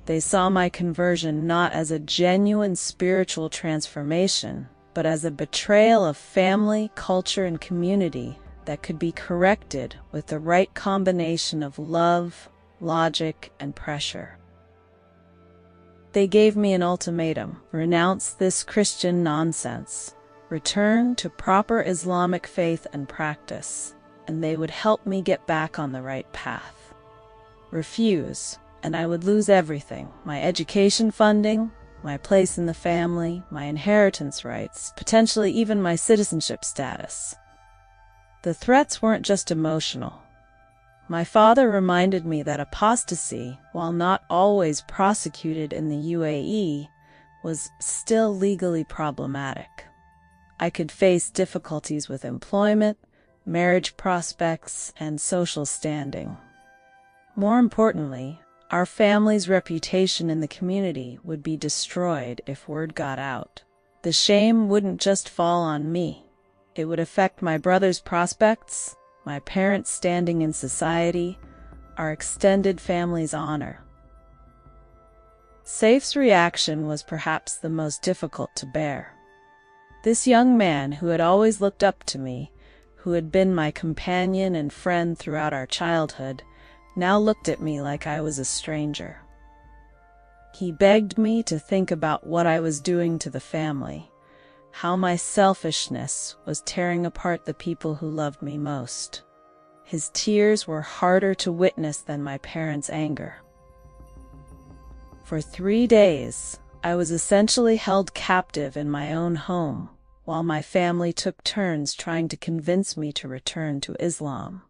B: They saw my conversion not as a genuine spiritual transformation, but as a betrayal of family, culture, and community that could be corrected with the right combination of love, logic, and pressure. They gave me an ultimatum: renounce this Christian nonsense, return to proper Islamic faith and practice, and they would help me get back on the right path. Refuse, and I would lose everything: my education funding, my place in the family, my inheritance rights, potentially even my citizenship status. The threats weren't just emotional. My father reminded me that apostasy, while not always prosecuted in the UAE, was still legally problematic. I could face difficulties with employment, marriage prospects, and social standing. More importantly, our family's reputation in the community would be destroyed if word got out. The shame wouldn't just fall on me. It would affect my brother's prospects, my parents' standing in society, our extended family's honor. Saif's reaction was perhaps the most difficult to bear. This young man who had always looked up to me, who had been my companion and friend throughout our childhood, now looked at me like I was a stranger. He begged me to think about what I was doing to the family, how my selfishness was tearing apart the people who loved me most. His tears were harder to witness than my parents' anger. For 3 days, I was essentially held captive in my own home, while my family took turns trying to convince me to return to Islam.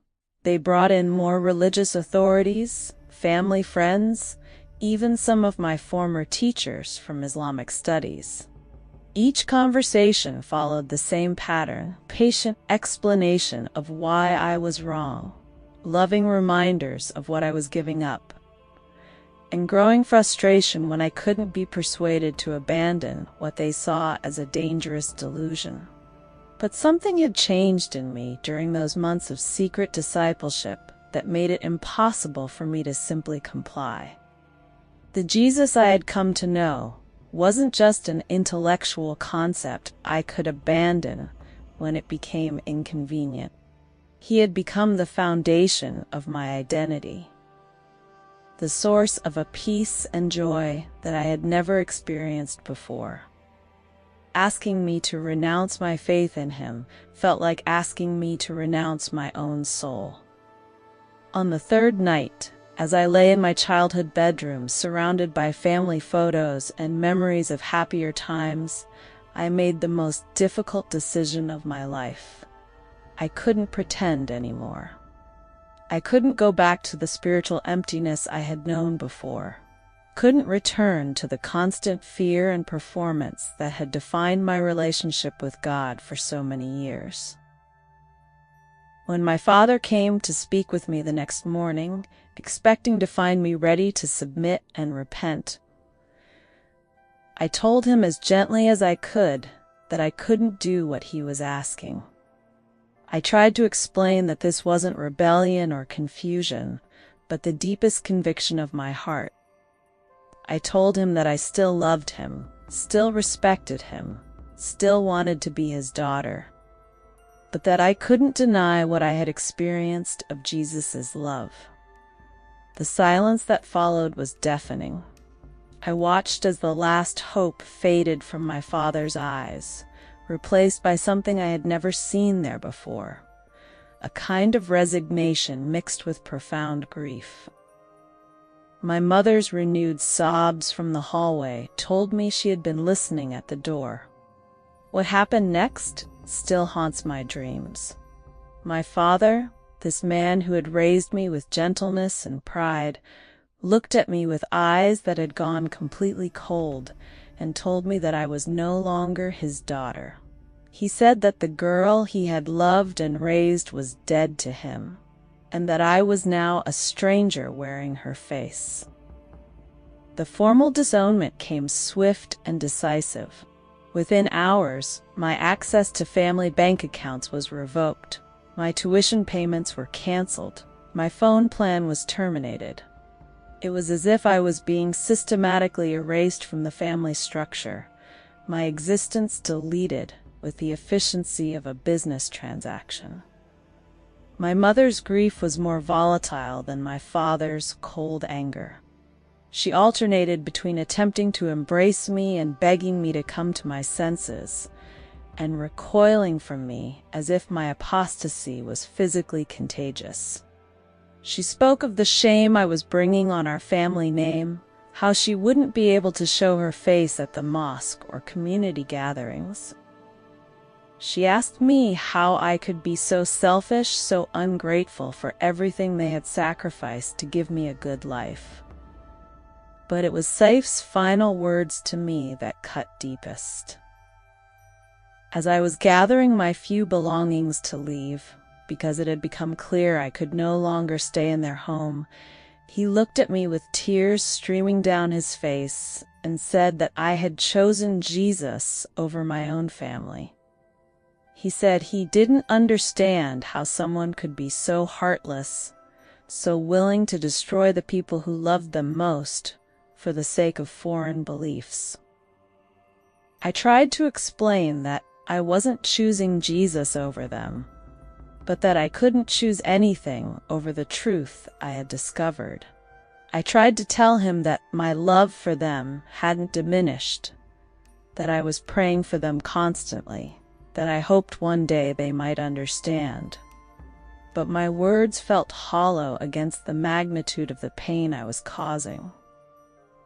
B: They brought in more religious authorities, family friends, even some of my former teachers from Islamic studies. Each conversation followed the same pattern: patient explanation of why I was wrong, loving reminders of what I was giving up. and growing frustration when I couldn't be persuaded to abandon what they saw as a dangerous delusion. But something had changed in me during those months of secret discipleship that made it impossible for me to simply comply. The Jesus I had come to know wasn't just an intellectual concept I could abandon when it became inconvenient. He had become the foundation of my identity, the source of a peace and joy that I had never experienced before. Asking me to renounce my faith in him felt like asking me to renounce my own soul. On the third night, as I lay in my childhood bedroom surrounded by family photos and memories of happier times, I made the most difficult decision of my life. I couldn't pretend anymore. I couldn't go back to the spiritual emptiness I had known before. Couldn't return to the constant fear and performance that had defined my relationship with God for so many years. When my father came to speak with me the next morning, expecting to find me ready to submit and repent, I told him as gently as I could that I couldn't do what he was asking. I tried to explain that this wasn't rebellion or confusion, but the deepest conviction of my heart. I told him that I still loved him, still respected him, still wanted to be his daughter, but that I couldn't deny what I had experienced of Jesus' love. The silence that followed was deafening. I watched as the last hope faded from my father's eyes, replaced by something I had never seen there before, a kind of resignation mixed with profound grief. My mother's renewed sobs from the hallway told me she had been listening at the door. What happened next still haunts my dreams. My father, this man who had raised me with gentleness and pride, looked at me with eyes that had gone completely cold and told me that I was no longer his daughter. He said that the girl he had loved and raised was dead to him, and that I was now a stranger wearing her face. The formal disownment came swift and decisive. Within hours, my access to family bank accounts was revoked. My tuition payments were canceled. My phone plan was terminated. It was as if I was being systematically erased from the family structure, my existence deleted with the efficiency of a business transaction. My mother's grief was more volatile than my father's cold anger. She alternated between attempting to embrace me and begging me to come to my senses, and recoiling from me as if my apostasy was physically contagious. She spoke of the shame I was bringing on our family name, how she wouldn't be able to show her face at the mosque or community gatherings. She asked me how I could be so selfish, so ungrateful for everything they had sacrificed to give me a good life. But it was Saif's final words to me that cut deepest. As I was gathering my few belongings to leave, because it had become clear I could no longer stay in their home, he looked at me with tears streaming down his face and said that I had chosen Jesus over my own family. He said he didn't understand how someone could be so heartless, so willing to destroy the people who loved them most for the sake of foreign beliefs. I tried to explain that I wasn't choosing Jesus over them, but that I couldn't choose anything over the truth I had discovered. I tried to tell him that my love for them hadn't diminished, that I was praying for them constantly, that I hoped one day they might understand. But my words felt hollow against the magnitude of the pain I was causing.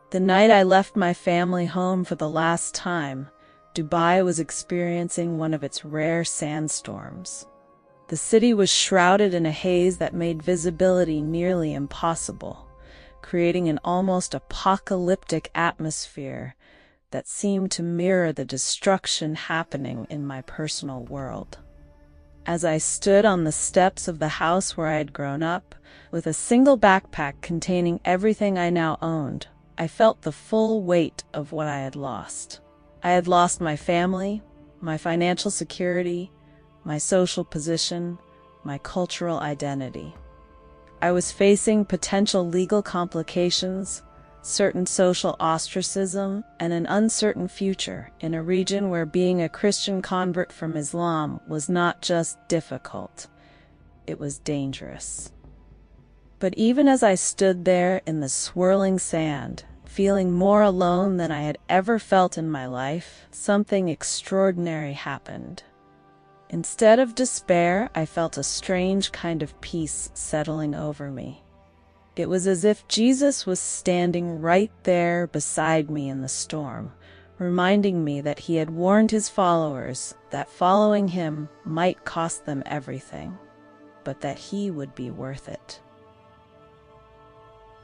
B: The night I left my family home for the last time, Dubai was experiencing one of its rare sandstorms. The city was shrouded in a haze that made visibility nearly impossible, creating an almost apocalyptic atmosphere that seemed to mirror the destruction happening in my personal world. As I stood on the steps of the house where I had grown up, with a single backpack containing everything I now owned, I felt the full weight of what I had lost. I had lost my family, my financial security, my social position, my cultural identity. I was facing potential legal complications, certain social ostracism, and an uncertain future in a region where being a Christian convert from Islam was not just difficult, it was dangerous. But even as I stood there in the swirling sand, feeling more alone than I had ever felt in my life, something extraordinary happened. Instead of despair, I felt a strange kind of peace settling over me. It was as if Jesus was standing right there beside me in the storm, reminding me that he had warned his followers that following him might cost them everything, but that he would be worth it.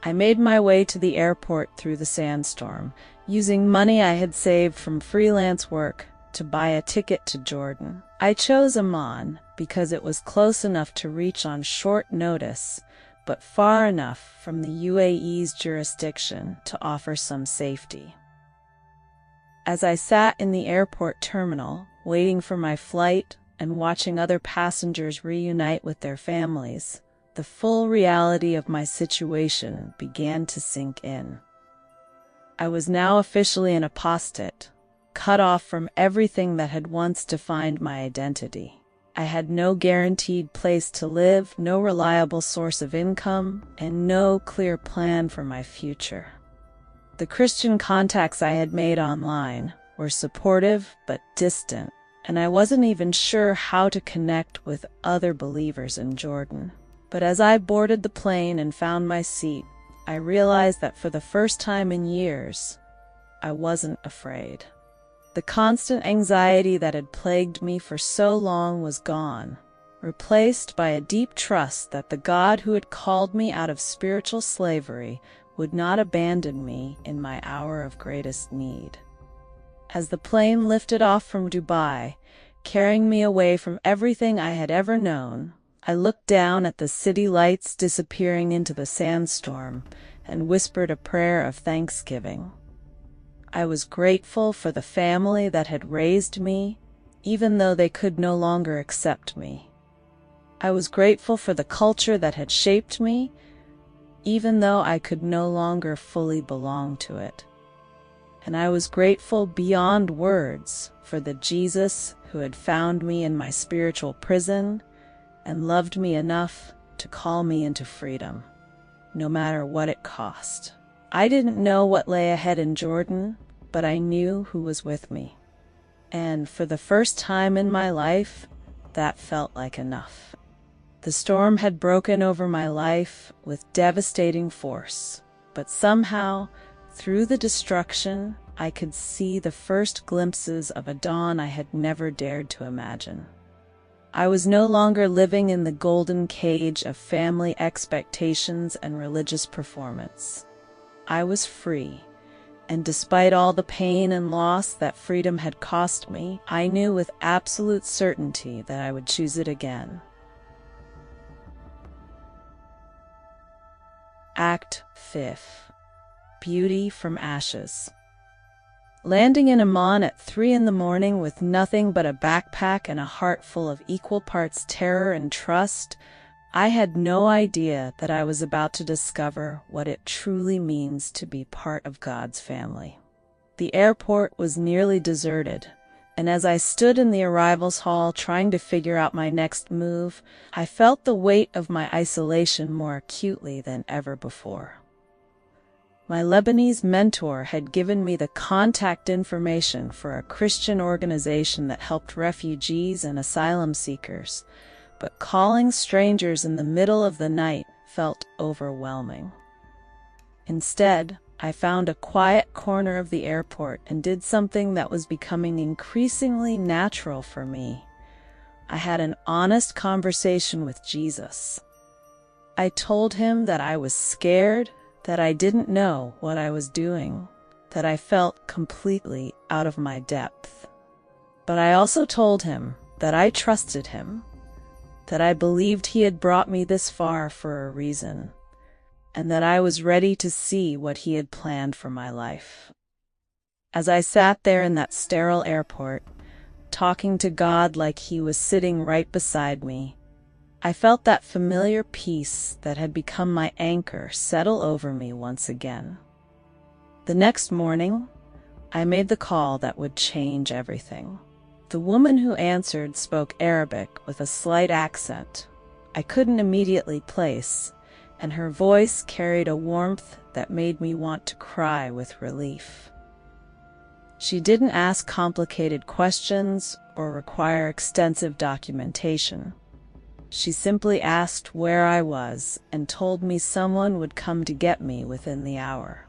B: I made my way to the airport through the sandstorm, using money I had saved from freelance work to buy a ticket to Jordan. I chose Amman because it was close enough to reach on short notice, but far enough from the UAE's jurisdiction to offer some safety. As I sat in the airport terminal, waiting for my flight and watching other passengers reunite with their families, the full reality of my situation began to sink in. I was now officially an apostate, cut off from everything that had once defined my identity. I had no guaranteed place to live, no reliable source of income, and no clear plan for my future. The Christian contacts I had made online were supportive but distant, and I wasn't even sure how to connect with other believers in Jordan. But as I boarded the plane and found my seat, I realized that for the first time in years, I wasn't afraid. The constant anxiety that had plagued me for so long was gone, replaced by a deep trust that the God who had called me out of spiritual slavery would not abandon me in my hour of greatest need. As the plane lifted off from Dubai, carrying me away from everything I had ever known, I looked down at the city lights disappearing into the sandstorm and whispered a prayer of thanksgiving. I was grateful for the family that had raised me, even though they could no longer accept me. I was grateful for the culture that had shaped me, even though I could no longer fully belong to it. And I was grateful beyond words for the Jesus who had found me in my spiritual prison and loved me enough to call me into freedom, no matter what it cost. I didn't know what lay ahead in Jordan, but I knew who was with me. And for the first time in my life, that felt like enough. The storm had broken over my life with devastating force, but somehow, through the destruction, I could see the first glimpses of a dawn I had never dared to imagine. I was no longer living in the golden cage of family expectations and religious performance. I was free, and despite all the pain and loss that freedom had cost me, I knew with absolute certainty that I would choose it again. Act 5. Beauty from Ashes. Landing in Amman at 3 a.m. with nothing but a backpack and a heart full of equal parts terror and trust, I had no idea that I was about to discover what it truly means to be part of God's family. The airport was nearly deserted, and as I stood in the arrivals hall trying to figure out my next move, I felt the weight of my isolation more acutely than ever before. My Lebanese mentor had given me the contact information for a Christian organization that helped refugees and asylum seekers, but calling strangers in the middle of the night felt overwhelming. Instead, I found a quiet corner of the airport and did something that was becoming increasingly natural for me. I had an honest conversation with Jesus. I told him that I was scared, that I didn't know what I was doing, that I felt completely out of my depth. But I also told him that I trusted him, that I believed he had brought me this far for a reason, and that I was ready to see what he had planned for my life. As I sat there in that sterile airport, talking to God like he was sitting right beside me, I felt that familiar peace that had become my anchor settle over me once again. The next morning, I made the call that would change everything. The woman who answered spoke Arabic with a slight accent I couldn't immediately place, and her voice carried a warmth that made me want to cry with relief. She didn't ask complicated questions or require extensive documentation. She simply asked where I was and told me someone would come to get me within the hour.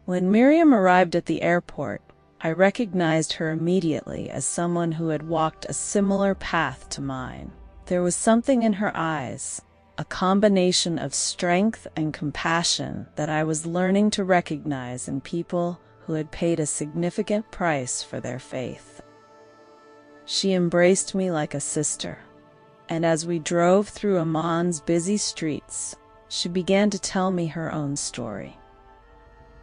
B: When Miriam arrived at the airport, I recognized her immediately as someone who had walked a similar path to mine. There was something in her eyes, a combination of strength and compassion that I was learning to recognize in people who had paid a significant price for their faith. She embraced me like a sister, and as we drove through Amman's busy streets, she began to tell me her own story.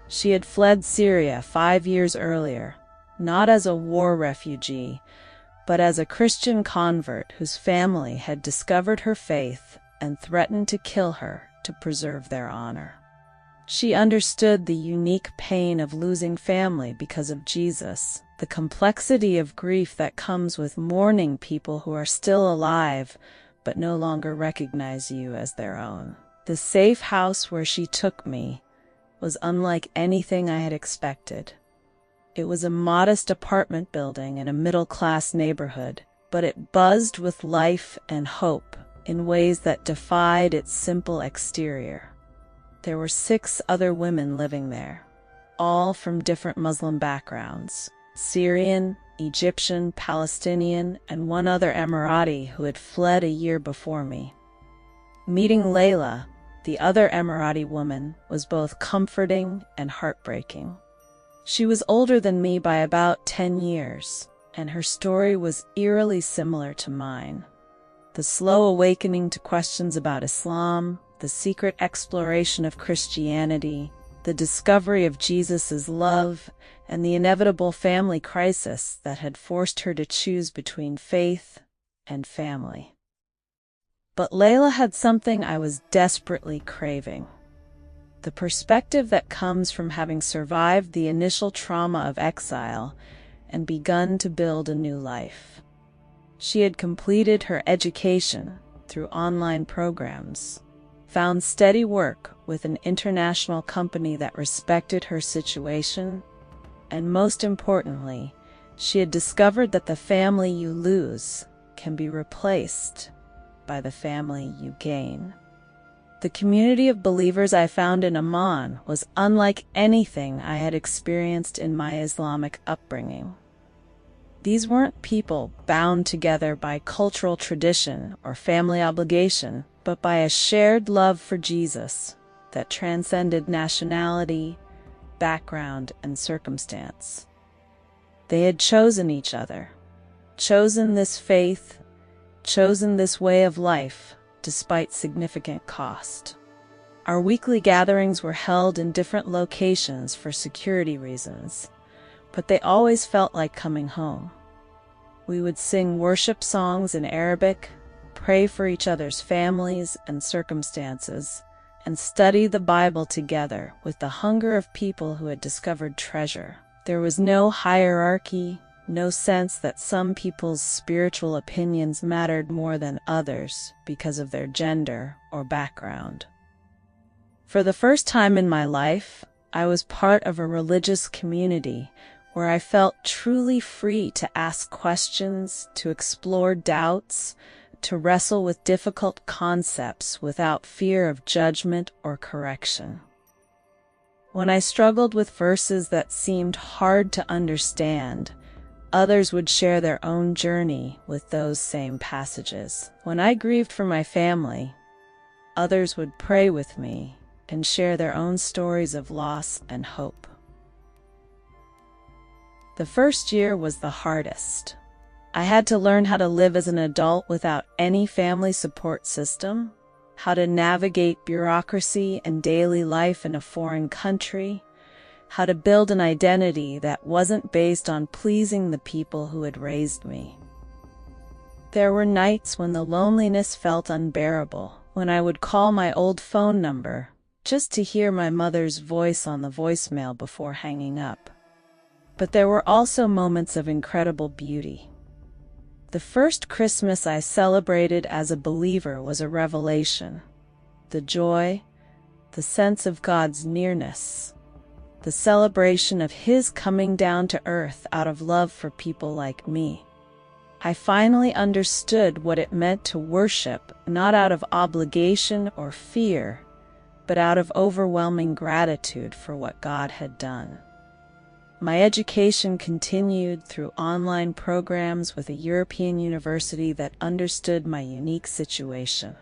B: She had fled Syria 5 years earlier, not as a war refugee, but as a Christian convert whose family had discovered her faith and threatened to kill her to preserve their honor. She understood the unique pain of losing family because of Jesus, the complexity of grief that comes with mourning people who are still alive but no longer recognize you as their own. The safe house where she took me was unlike anything I had expected. It was a modest apartment building in a middle-class neighborhood, but it buzzed with life and hope in ways that defied its simple exterior. There were 6 other women living there, all from different Muslim backgrounds: Syrian, Egyptian, Palestinian, and one other Emirati who had fled a year before me. Meeting Layla, the other Emirati woman, was both comforting and heartbreaking. She was older than me by about 10 years, and her story was eerily similar to mine. The slow awakening to questions about Islam, the secret exploration of Christianity, the discovery of Jesus' love, and the inevitable family crisis that had forced her to choose between faith and family. But Layla had something I was desperately craving: the perspective that comes from having survived the initial trauma of exile and begun to build a new life. She had completed her education through online programs, found steady work with an international company that respected her situation, and most importantly, she had discovered that the family you lose can be replaced by the family you gain. The community of believers I found in Amman was unlike anything I had experienced in my Islamic upbringing. These weren't people bound together by cultural tradition or family obligation, but by a shared love for Jesus that transcended nationality, background, and circumstance. They had chosen each other, chosen this faith, chosen this way of life, despite significant cost. Our weekly gatherings were held in different locations for security reasons, but they always felt like coming home. We would sing worship songs in Arabic, pray for each other's families and circumstances, and study the Bible together with the hunger of people who had discovered treasure. There was no hierarchy, no sense that some people's spiritual opinions mattered more than others because of their gender or background. For the first time in my life, I was part of a religious community where I felt truly free to ask questions, to explore doubts, to wrestle with difficult concepts without fear of judgment or correction. When I struggled with verses that seemed hard to understand, others would share their own journey with those same passages. When I grieved for my family, others would pray with me and share their own stories of loss and hope. The first year was the hardest. I had to learn how to live as an adult without any family support system, how to navigate bureaucracy and daily life in a foreign country, how to build an identity that wasn't based on pleasing the people who had raised me. There were nights when the loneliness felt unbearable, when I would call my old phone number just to hear my mother's voice on the voicemail before hanging up. But there were also moments of incredible beauty. The first Christmas I celebrated as a believer was a revelation. The joy, the sense of God's nearness, the celebration of His coming down to earth out of love for people like me. I finally understood what it meant to worship, not out of obligation or fear, but out of overwhelming gratitude for what God had done. My education continued through online programs with a European university that understood my unique situation.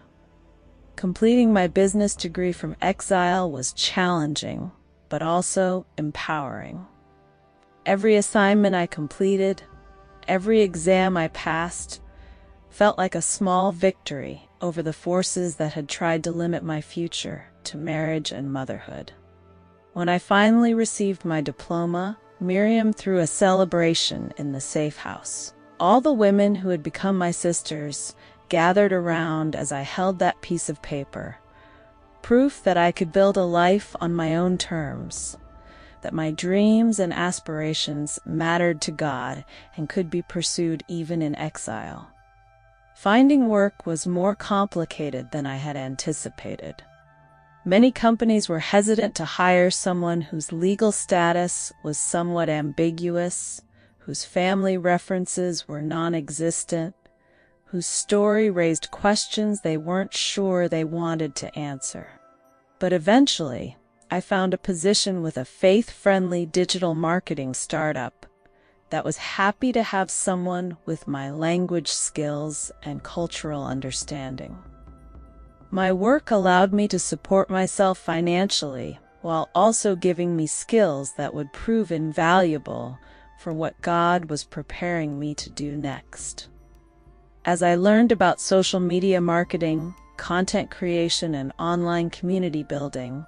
B: Completing my business degree from exile was challenging, but also empowering. Every assignment I completed, every exam I passed, felt like a small victory over the forces that had tried to limit my future to marriage and motherhood. When I finally received my diploma, Miriam threw a celebration in the safe house. All the women who had become my sisters gathered around as I held that piece of paper, proof that I could build a life on my own terms, that my dreams and aspirations mattered to God and could be pursued even in exile. Finding work was more complicated than I had anticipated. Many companies were hesitant to hire someone whose legal status was somewhat ambiguous, whose family references were non-existent, whose story raised questions they weren't sure they wanted to answer. But eventually, I found a position with a faith-friendly digital marketing startup that was happy to have someone with my language skills and cultural understanding. My work allowed me to support myself financially while also giving me skills that would prove invaluable for what God was preparing me to do next. As I learned about social media marketing, content creation, and online community building,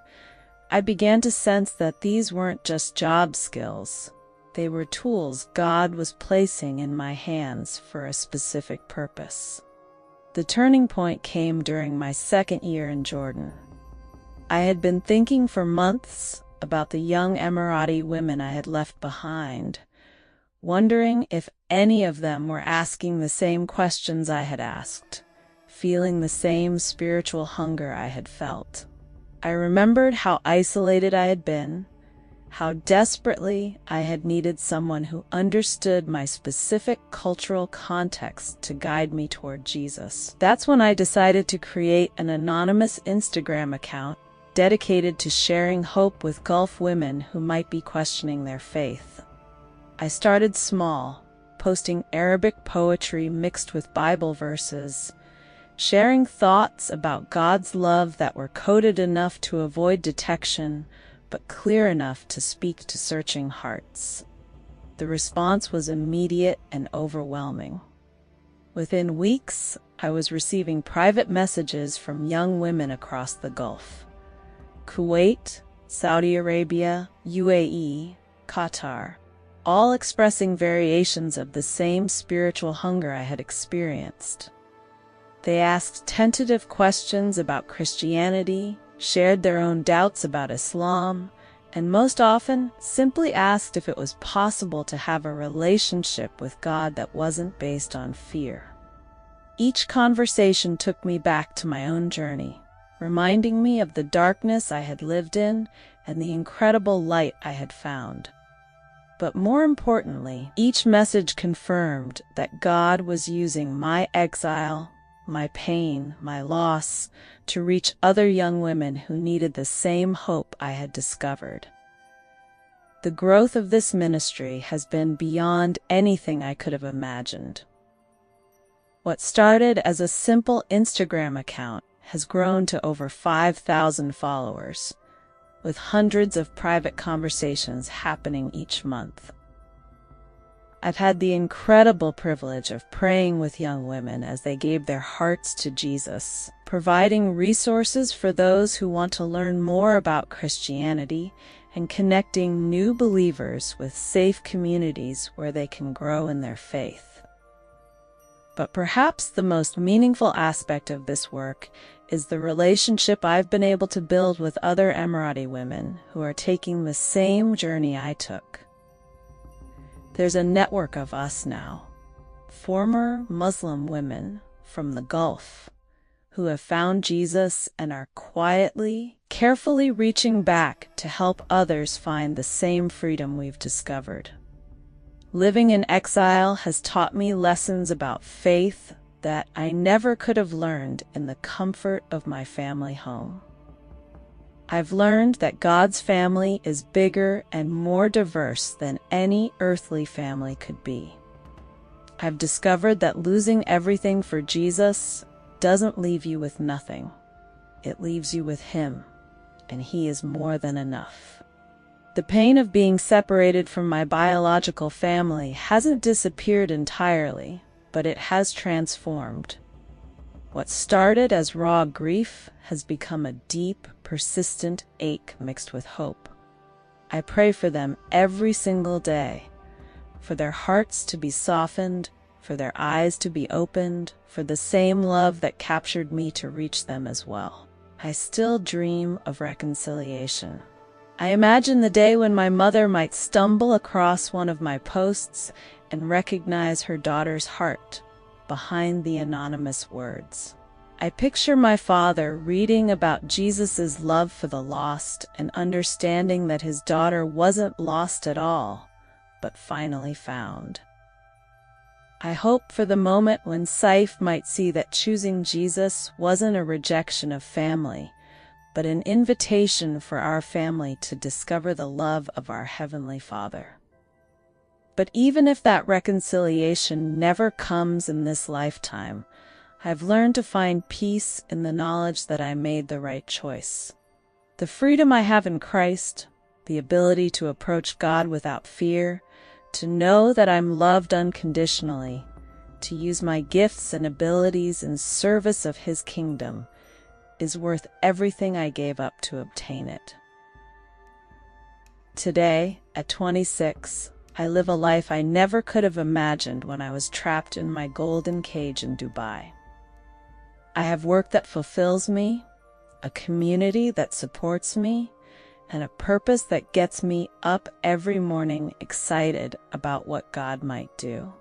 B: I began to sense that these weren't just job skills. They were tools God was placing in my hands for a specific purpose. The turning point came during my second year in Jordan. I had been thinking for months about the young Emirati women I had left behind, wondering if any of them were asking the same questions I had asked, feeling the same spiritual hunger I had felt. I remembered how isolated I had been, how desperately I had needed someone who understood my specific cultural context to guide me toward Jesus. That's when I decided to create an anonymous Instagram account dedicated to sharing hope with Gulf women who might be questioning their faith. I started small, posting Arabic poetry mixed with Bible verses, sharing thoughts about God's love that were coded enough to avoid detection, but clear enough to speak to searching hearts. The response was immediate and overwhelming. Within weeks, I was receiving private messages from young women across the Gulf. Kuwait, Saudi Arabia, UAE, Qatar, all expressing variations of the same spiritual hunger I had experienced. They asked tentative questions about Christianity, shared their own doubts about Islam, and most often simply asked if it was possible to have a relationship with God that wasn't based on fear. Each conversation took me back to my own journey, reminding me of the darkness I had lived in and the incredible light I had found. But more importantly, each message confirmed that God was using my exile, my pain, my loss, to reach other young women who needed the same hope I had discovered. The growth of this ministry has been beyond anything I could have imagined. What started as a simple Instagram account has grown to over 5,000 followers, with hundreds of private conversations happening each month. I've had the incredible privilege of praying with young women as they gave their hearts to Jesus, providing resources for those who want to learn more about Christianity, and connecting new believers with safe communities where they can grow in their faith. But perhaps the most meaningful aspect of this work is the relationship I've been able to build with other Emirati women who are taking the same journey I took. There's a network of us now, former Muslim women from the Gulf, who have found Jesus and are quietly, carefully reaching back to help others find the same freedom we've discovered. Living in exile has taught me lessons about faith that I never could have learned in the comfort of my family home. I've learned that God's family is bigger and more diverse than any earthly family could be. I've discovered that losing everything for Jesus doesn't leave you with nothing. It leaves you with Him, and He is more than enough. The pain of being separated from my biological family hasn't disappeared entirely, but it has transformed. What started as raw grief has become a deep, persistent ache mixed with hope. I pray for them every single day, for their hearts to be softened, for their eyes to be opened, for the same love that captured me to reach them as well. I still dream of reconciliation. I imagine the day when my mother might stumble across one of my posts and recognize her daughter's heart behind the anonymous words. I picture my father reading about Jesus' love for the lost and understanding that his daughter wasn't lost at all, but finally found. I hope for the moment when Saif might see that choosing Jesus wasn't a rejection of family, but an invitation for our family to discover the love of our Heavenly Father. But even if that reconciliation never comes in this lifetime, I've learned to find peace in the knowledge that I made the right choice. The freedom I have in Christ, the ability to approach God without fear, to know that I'm loved unconditionally, to use my gifts and abilities in service of His kingdom, is worth everything I gave up to obtain it. Today, at 26, I live a life I never could have imagined when I was trapped in my golden cage in Dubai. I have work that fulfills me, a community that supports me, and a purpose that gets me up every morning excited about what God might do.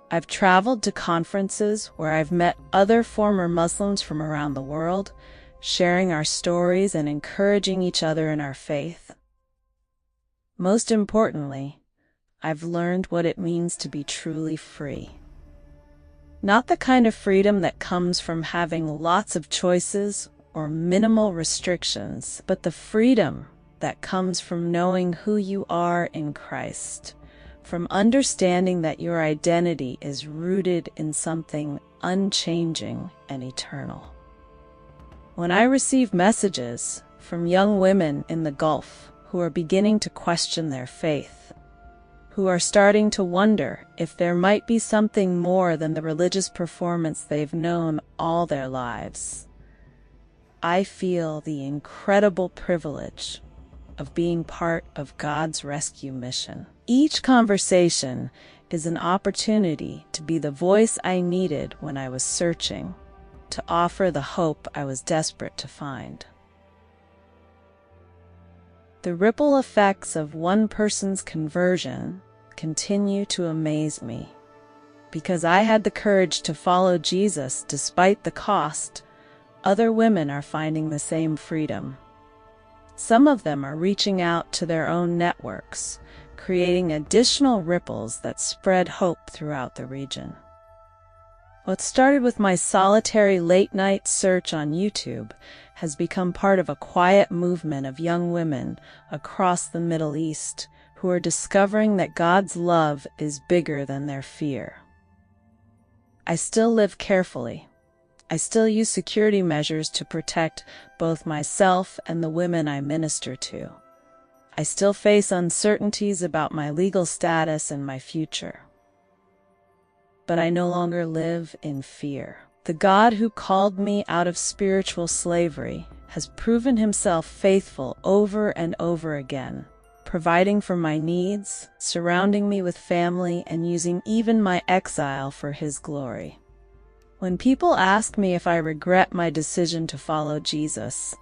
B: I've traveled to conferences where I've met other former Muslims from around the world, sharing our stories and encouraging each other in our faith. Most importantly, I've learned what it means to be truly free. Not the kind of freedom that comes from having lots of choices or minimal restrictions, but the freedom that comes from knowing who you are in Christ, from understanding that your identity is rooted in something unchanging and eternal. When I receive messages from young women in the Gulf who are beginning to question their faith, who are starting to wonder if there might be something more than the religious performance they've known all their lives, I feel the incredible privilege of being part of God's rescue mission. Each conversation is an opportunity to be the voice I needed when I was searching, to offer the hope I was desperate to find. The ripple effects of one person's conversion continue to amaze me. Because I had the courage to follow Jesus despite the cost, other women are finding the same freedom. Some of them are reaching out to their own networks, creating additional ripples that spread hope throughout the region. What started with my solitary late-night search on YouTube has become part of a quiet movement of young women across the Middle East who are discovering that God's love is bigger than their fear. I still live carefully. I still use security measures to protect both myself and the women I minister to. I still face uncertainties about my legal status and my future. But I no longer live in fear. The God who called me out of spiritual slavery has proven himself faithful over and over again, providing for my needs, surrounding me with family, and using even my exile for his glory. When people ask me if I regret my decision to follow Jesus,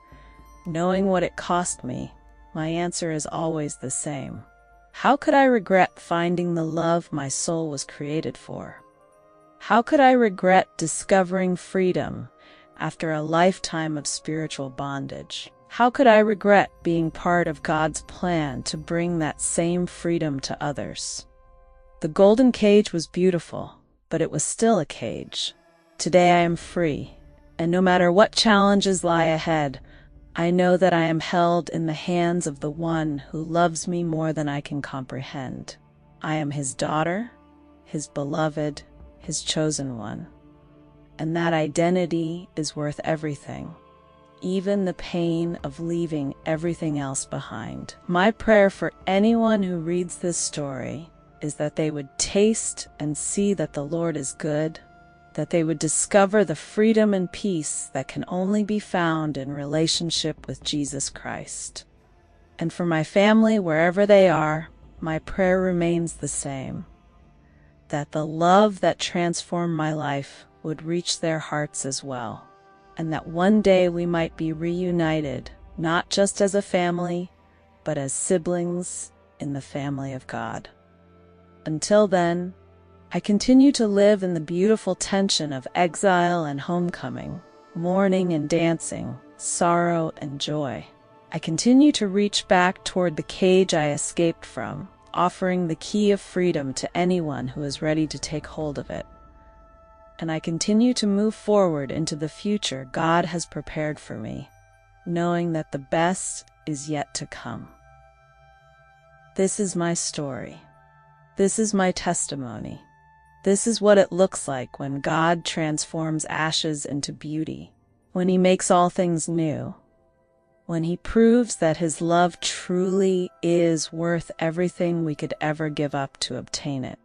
B: knowing what it cost me, my answer is always the same. How could I regret finding the love my soul was created for? How could I regret discovering freedom after a lifetime of spiritual bondage? How could I regret being part of God's plan to bring that same freedom to others? The golden cage was beautiful, but it was still a cage. Today I am free, and no matter what challenges lie ahead, I know that I am held in the hands of the one who loves me more than I can comprehend. I am his daughter, his beloved, his chosen one. And that identity is worth everything, even the pain of leaving everything else behind. My prayer for anyone who reads this story is that they would taste and see that the Lord is good, that they would discover the freedom and peace that can only be found in relationship with Jesus Christ. And for my family, wherever they are, my prayer remains the same, that the love that transformed my life would reach their hearts as well, and that one day we might be reunited, not just as a family, but as siblings in the family of God. Until then, I continue to live in the beautiful tension of exile and homecoming, mourning and dancing, sorrow and joy. I continue to reach back toward the cage I escaped from, offering the key of freedom to anyone who is ready to take hold of it. And I continue to move forward into the future God has prepared for me, knowing that the best is yet to come. This is my story. This is my testimony. This is what it looks like when God transforms ashes into beauty, when he makes all things new, when he proves that his love truly is worth everything we could ever give up to obtain it.